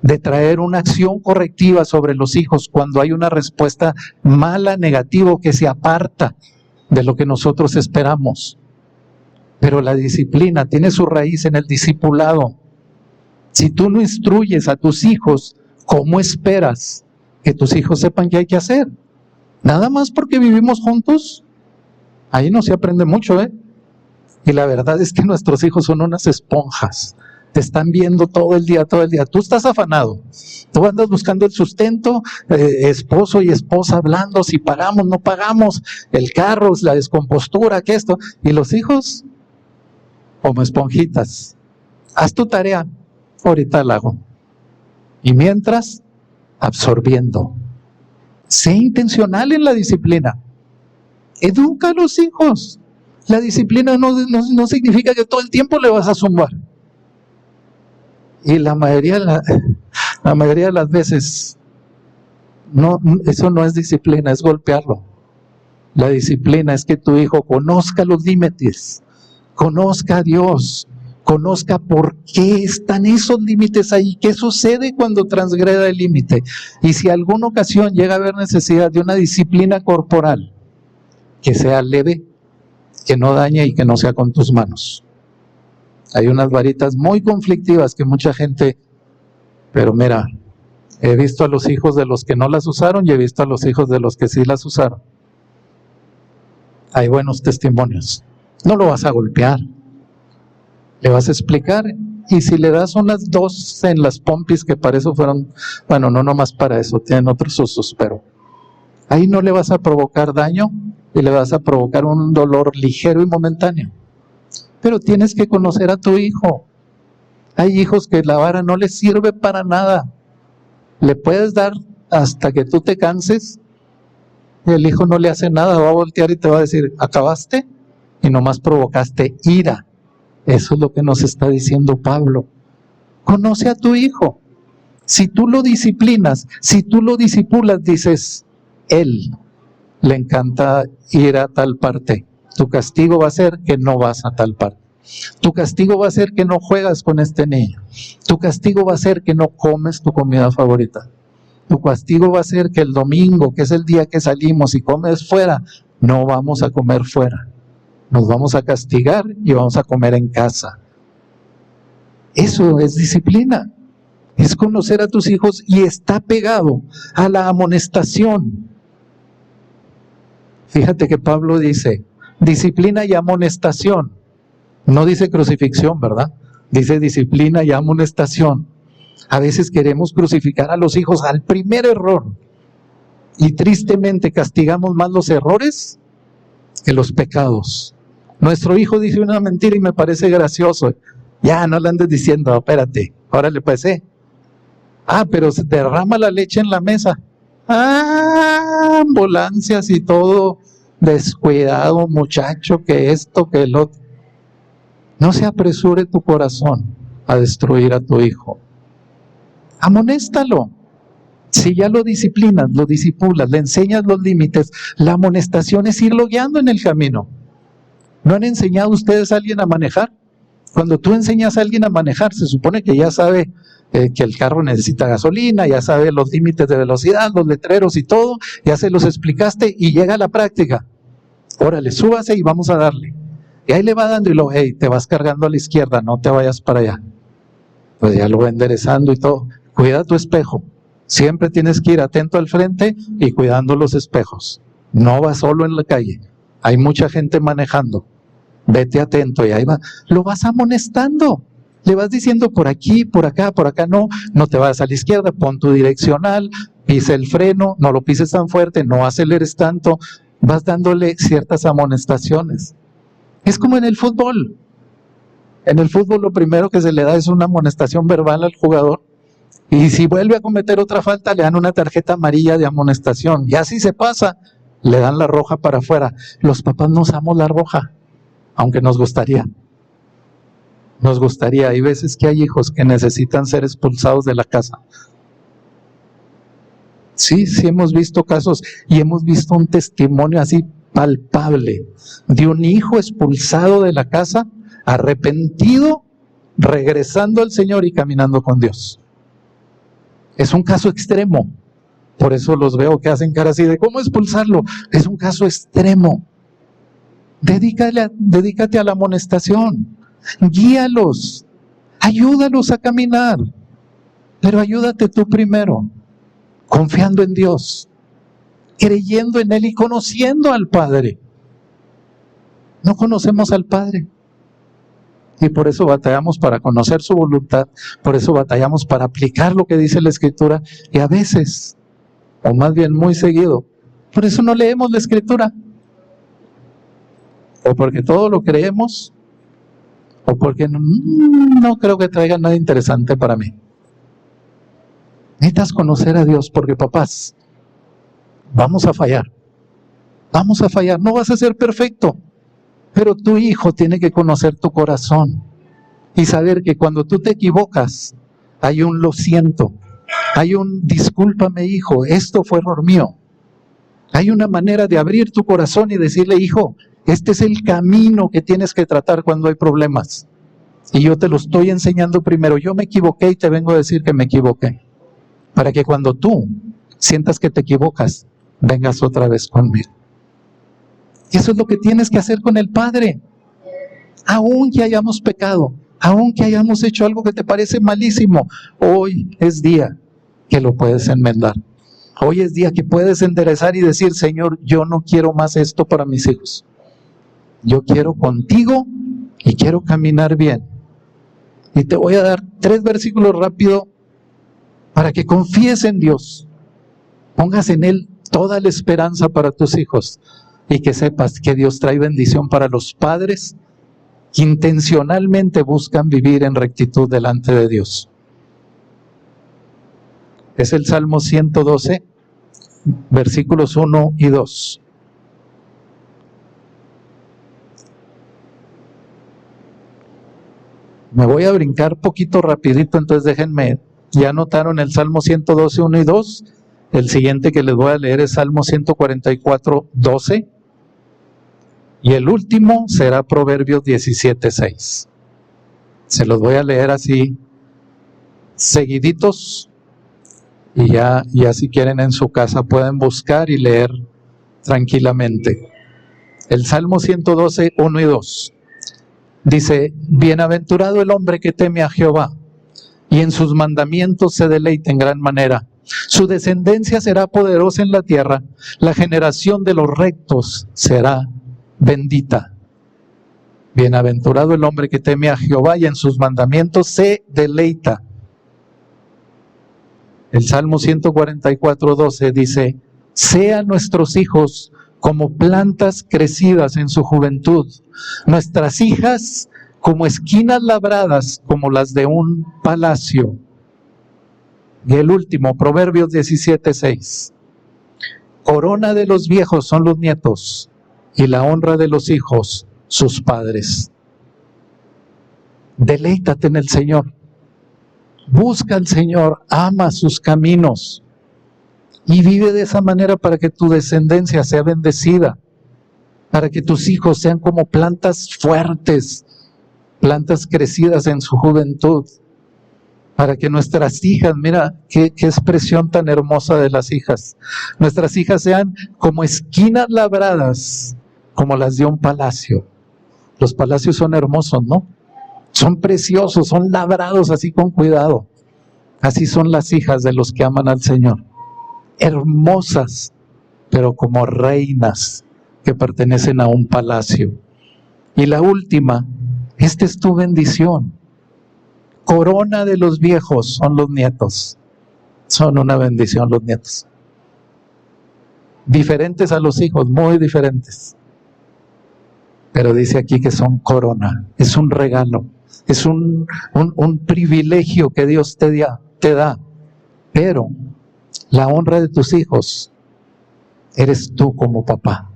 de traer una acción correctiva sobre los hijos cuando hay una respuesta mala, negativa, que se aparta de lo que nosotros esperamos. Pero la disciplina tiene su raíz en el discipulado. Si tú no instruyes a tus hijos, ¿cómo esperas que tus hijos sepan qué hay que hacer? Nada más porque vivimos juntos, ahí no se aprende mucho, ¿eh? Y la verdad es que nuestros hijos son unas esponjas. Te están viendo todo el día. Tú estás afanado. Tú andas buscando el sustento, esposo y esposa hablando, si pagamos, no pagamos, el carro, la descompostura, que esto. Y los hijos, como esponjitas. Haz tu tarea, ahorita la hago. Y mientras, absorbiendo. Sé intencional en la disciplina. Educa a los hijos. La disciplina no significa que todo el tiempo le vas a zumbar. Y la mayoría de las veces, eso no es disciplina, es golpearlo. La disciplina es que tu hijo conozca los límites, conozca a Dios, conozca por qué están esos límites ahí, qué sucede cuando transgreda el límite. Y si alguna ocasión llega a haber necesidad de una disciplina corporal, que sea leve, que no dañe y que no sea con tus manos. Hay unas varitas muy conflictivas que mucha gente, pero mira, he visto a los hijos de los que no las usaron y he visto a los hijos de los que sí las usaron. Hay buenos testimonios. No lo vas a golpear, le vas a explicar, y si le das unas 2 en las pompis, que para eso fueron, bueno, no nomás para eso, tienen otros usos, pero ahí no le vas a provocar daño y le vas a provocar un dolor ligero y momentáneo. Pero tienes que conocer a tu hijo. Hay hijos que la vara no les sirve para nada. Le puedes dar hasta que tú te canses y el hijo no le hace nada, va a voltear y te va a decir, ¿acabaste? Y nomás provocaste ira. Eso es lo que nos está diciendo Pablo. Conoce a tu hijo. Si tú lo disciplinas, si tú lo disipulas, dices, él le encanta ir a tal parte. Tu castigo va a ser que no vas a tal parte. Tu castigo va a ser que no juegas con este niño. Tu castigo va a ser que no comes tu comida favorita. Tu castigo va a ser que el domingo, que es el día que salimos y comes fuera, no vamos a comer fuera. Nos vamos a castigar y vamos a comer en casa. Eso es disciplina. Es conocer a tus hijos y está pegado a la amonestación. Fíjate que Pablo dice, disciplina y amonestación. No dice crucifixión, ¿verdad? Dice disciplina y amonestación. A veces queremos crucificar a los hijos al primer error y tristemente castigamos más los errores que los pecados. Nuestro hijo dice una mentira y me parece gracioso. Ya, no le andes diciendo, espérate, órale pues, pero se derrama la leche en la mesa. Ambulancias y todo, descuidado muchacho, que esto, que el otro. No se apresure tu corazón a destruir a tu hijo. Amonéstalo. Si ya lo disciplinas, lo disipulas, le enseñas los límites, la amonestación es irlo guiando en el camino. ¿No han enseñado ustedes a alguien a manejar? Cuando tú enseñas a alguien a manejar, se supone que ya sabe que el carro necesita gasolina, ya sabe los límites de velocidad, los letreros y todo, ya se los explicaste y llega a la práctica. Órale, súbase y vamos a darle. Y ahí le va dando y lo, te vas cargando a la izquierda, no te vayas para allá. Pues ya lo va enderezando y todo. Cuida tu espejo. Siempre tienes que ir atento al frente y cuidando los espejos. No vas solo en la calle. Hay mucha gente manejando. Vete atento y ahí va. Lo vas amonestando. Le vas diciendo por aquí, por acá no. No te vayas a la izquierda, pon tu direccional, pisa el freno, no lo pises tan fuerte, no aceleres tanto. Vas dándole ciertas amonestaciones. Es como en el fútbol. En el fútbol lo primero que se le da es una amonestación verbal al jugador. Y si vuelve a cometer otra falta, le dan una tarjeta amarilla de amonestación. Y así se pasa, le dan la roja para afuera. Los papás no usamos la roja, aunque nos gustaría. Nos gustaría. Hay veces que hay hijos que necesitan ser expulsados de la casa. Sí hemos visto casos y hemos visto un testimonio así palpable de un hijo expulsado de la casa, arrepentido, regresando al Señor y caminando con Dios. Es un caso extremo. Por eso los veo que hacen cara así de ¿cómo expulsarlo? Es un caso extremo. Dedícate a la amonestación. Guíalos. Ayúdalos a caminar. Pero ayúdate tú primero. Confiando en Dios. Creyendo en Él y conociendo al Padre. No conocemos al Padre. Y por eso batallamos para conocer su voluntad, por eso batallamos para aplicar lo que dice la Escritura, y a veces, o más bien muy seguido, por eso no leemos la Escritura, o porque todo lo creemos, o porque no creo que traiga nada interesante para mí. Necesitas conocer a Dios, porque papás, vamos a fallar, no vas a ser perfecto. Pero tu hijo tiene que conocer tu corazón y saber que cuando tú te equivocas, hay un lo siento, hay un discúlpame hijo, esto fue error mío. Hay una manera de abrir tu corazón y decirle, hijo, este es el camino que tienes que tratar cuando hay problemas. Y yo te lo estoy enseñando primero, yo me equivoqué y te vengo a decir que me equivoqué. Para que cuando tú sientas que te equivocas, vengas otra vez conmigo. Y eso es lo que tienes que hacer con el Padre. Aun que hayamos pecado, aun que hayamos hecho algo que te parece malísimo, hoy es día que lo puedes enmendar. Hoy es día que puedes enderezar y decir, Señor, yo no quiero más esto para mis hijos. Yo quiero contigo y quiero caminar bien. Y te voy a dar 3 versículos rápido para que confíes en Dios. Pongas en Él toda la esperanza para tus hijos. Y que sepas que Dios trae bendición para los padres que intencionalmente buscan vivir en rectitud delante de Dios. Es el Salmo 112, versículos 1 y 2. Me voy a brincar poquito rapidito, entonces déjenme, ya anotaron el Salmo 112, 1 y 2, el siguiente que les voy a leer es Salmo 144, 12, y el último será Proverbios 17, 6. Se los voy a leer así, seguiditos, y ya si quieren en su casa pueden buscar y leer tranquilamente. El Salmo 112, 1 y 2. Dice, bienaventurado el hombre que teme a Jehová, y en sus mandamientos se deleita en gran manera. Su descendencia será poderosa en la tierra, la generación de los rectos será bendita. Bienaventurado el hombre que teme a Jehová, y en sus mandamientos se deleita. El Salmo 144, 12 dice, sean nuestros hijos como plantas crecidas en su juventud, nuestras hijas como esquinas labradas como las de un palacio. Y el último, Proverbios 17, 6. Corona de los viejos son los nietos, y la honra de los hijos sus padres. Deleítate en el Señor. Busca al Señor, ama sus caminos y vive de esa manera para que tu descendencia sea bendecida, para que tus hijos sean como plantas fuertes, plantas crecidas en su juventud, para que nuestras hijas, mira qué expresión tan hermosa de las hijas, nuestras hijas sean como esquinas labradas, como las de un palacio. Los palacios son hermosos, ¿no? Son preciosos, son labrados así con cuidado. Así son las hijas de los que aman al Señor. Hermosas, pero como reinas que pertenecen a un palacio. Y la última, esta es tu bendición. Corona de los viejos son los nietos. Son una bendición los nietos. Diferentes a los hijos, muy diferentes. Pero dice aquí que son corona, es un regalo. Es un privilegio que Dios te da, pero la honra de tus hijos eres tú como papá.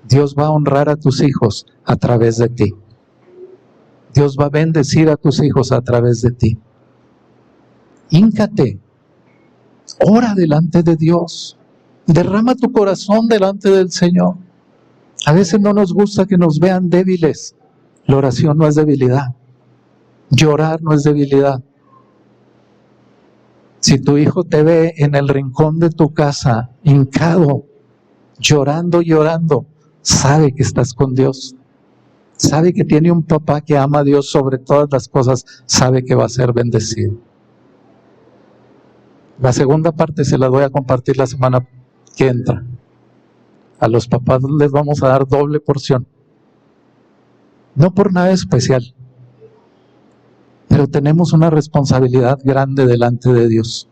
Dios va a honrar a tus hijos a través de ti. Dios va a bendecir a tus hijos a través de ti. Híncate, ora delante de Dios, derrama tu corazón delante del Señor. A veces no nos gusta que nos vean débiles. La oración no es debilidad. Llorar no es debilidad. Si tu hijo te ve en el rincón de tu casa, hincado, llorando, sabe que estás con Dios. Sabe que tiene un papá que ama a Dios sobre todas las cosas. Sabe que va a ser bendecido. La segunda parte se la voy a compartir la semana que entra. A los papás les vamos a dar doble porción. No por nada especial, pero tenemos una responsabilidad grande delante de Dios.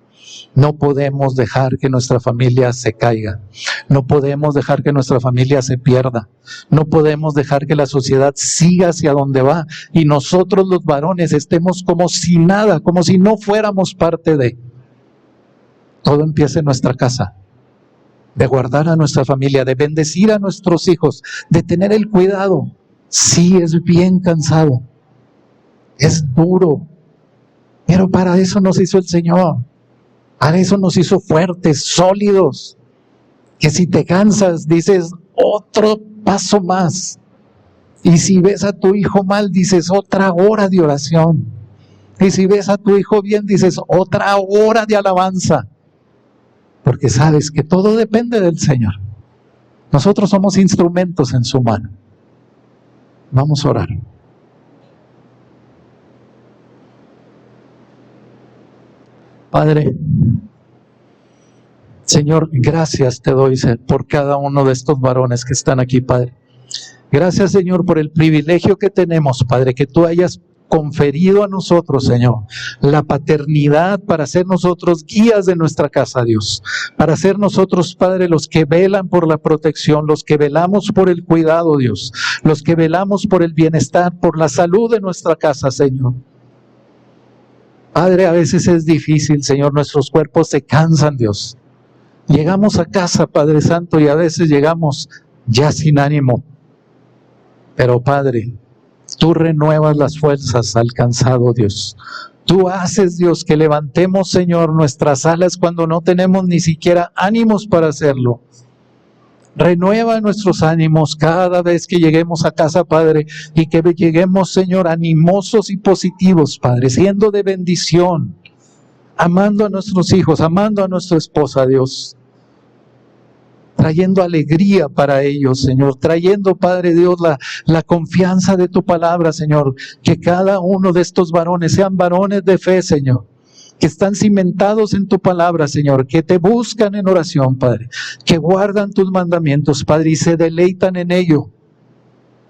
No podemos dejar que nuestra familia se caiga. No podemos dejar que nuestra familia se pierda. No podemos dejar que la sociedad siga hacia donde va y nosotros los varones estemos como si nada, como si no fuéramos parte de. Todo empieza en nuestra casa. De guardar a nuestra familia, de bendecir a nuestros hijos, de tener el cuidado. Sí, es bien cansado, es duro, pero para eso nos hizo el Señor, para eso nos hizo fuertes, sólidos, que si te cansas dices otro paso más, y si ves a tu hijo mal dices otra hora de oración, y si ves a tu hijo bien dices otra hora de alabanza, porque sabes que todo depende del Señor. Nosotros somos instrumentos en su mano. Vamos a orar. Padre, Señor, gracias te doy por cada uno de estos varones que están aquí, Padre. Gracias, Señor, por el privilegio que tenemos, Padre, que tú hayas conferido a nosotros, Señor, la paternidad para ser nosotros guías de nuestra casa, Dios, para ser nosotros, Padre, los que velan por la protección, los que velamos por el cuidado, Dios, los que velamos por el bienestar, por la salud de nuestra casa, Señor. Padre, a veces es difícil, Señor, nuestros cuerpos se cansan, Dios. Llegamos a casa, Padre Santo, y a veces llegamos ya sin ánimo. Pero, Padre, Tú renuevas las fuerzas al cansado, Dios. Tú haces, Dios, que levantemos, Señor, nuestras alas cuando no tenemos ni siquiera ánimos para hacerlo. Renueva nuestros ánimos cada vez que lleguemos a casa, Padre, y que lleguemos, Señor, animosos y positivos, Padre, siendo de bendición, amando a nuestros hijos, amando a nuestra esposa, Dios, trayendo alegría para ellos, Señor, trayendo, Padre Dios, la confianza de tu palabra, Señor, que cada uno de estos varones sean varones de fe, Señor, que están cimentados en tu palabra, Señor, que te buscan en oración, Padre, que guardan tus mandamientos, Padre, y se deleitan en ello.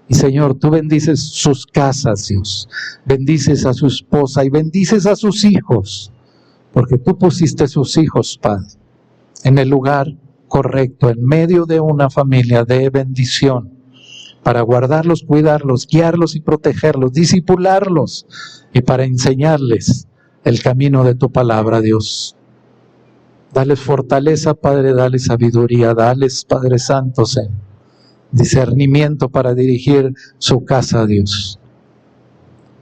Y Señor, tú bendices sus casas, Dios, bendices a su esposa y bendices a sus hijos, porque tú pusiste sus hijos, Padre, en el lugar correcto, en medio de una familia de bendición, para guardarlos, cuidarlos, guiarlos y protegerlos, discipularlos, y para enseñarles el camino de tu palabra, Dios. Dales fortaleza, Padre, dales sabiduría, dales, Padre Santo, discernimiento para dirigir su casa, Dios.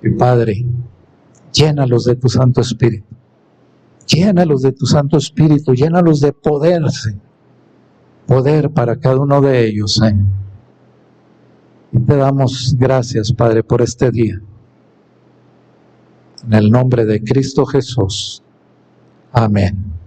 Y Padre, llénalos de tu Santo Espíritu. Llénalos de tu Santo Espíritu, llénalos de poder, poder para cada uno de ellos, Señor. Y te damos gracias, Padre, por este día. En el nombre de Cristo Jesús. Amén.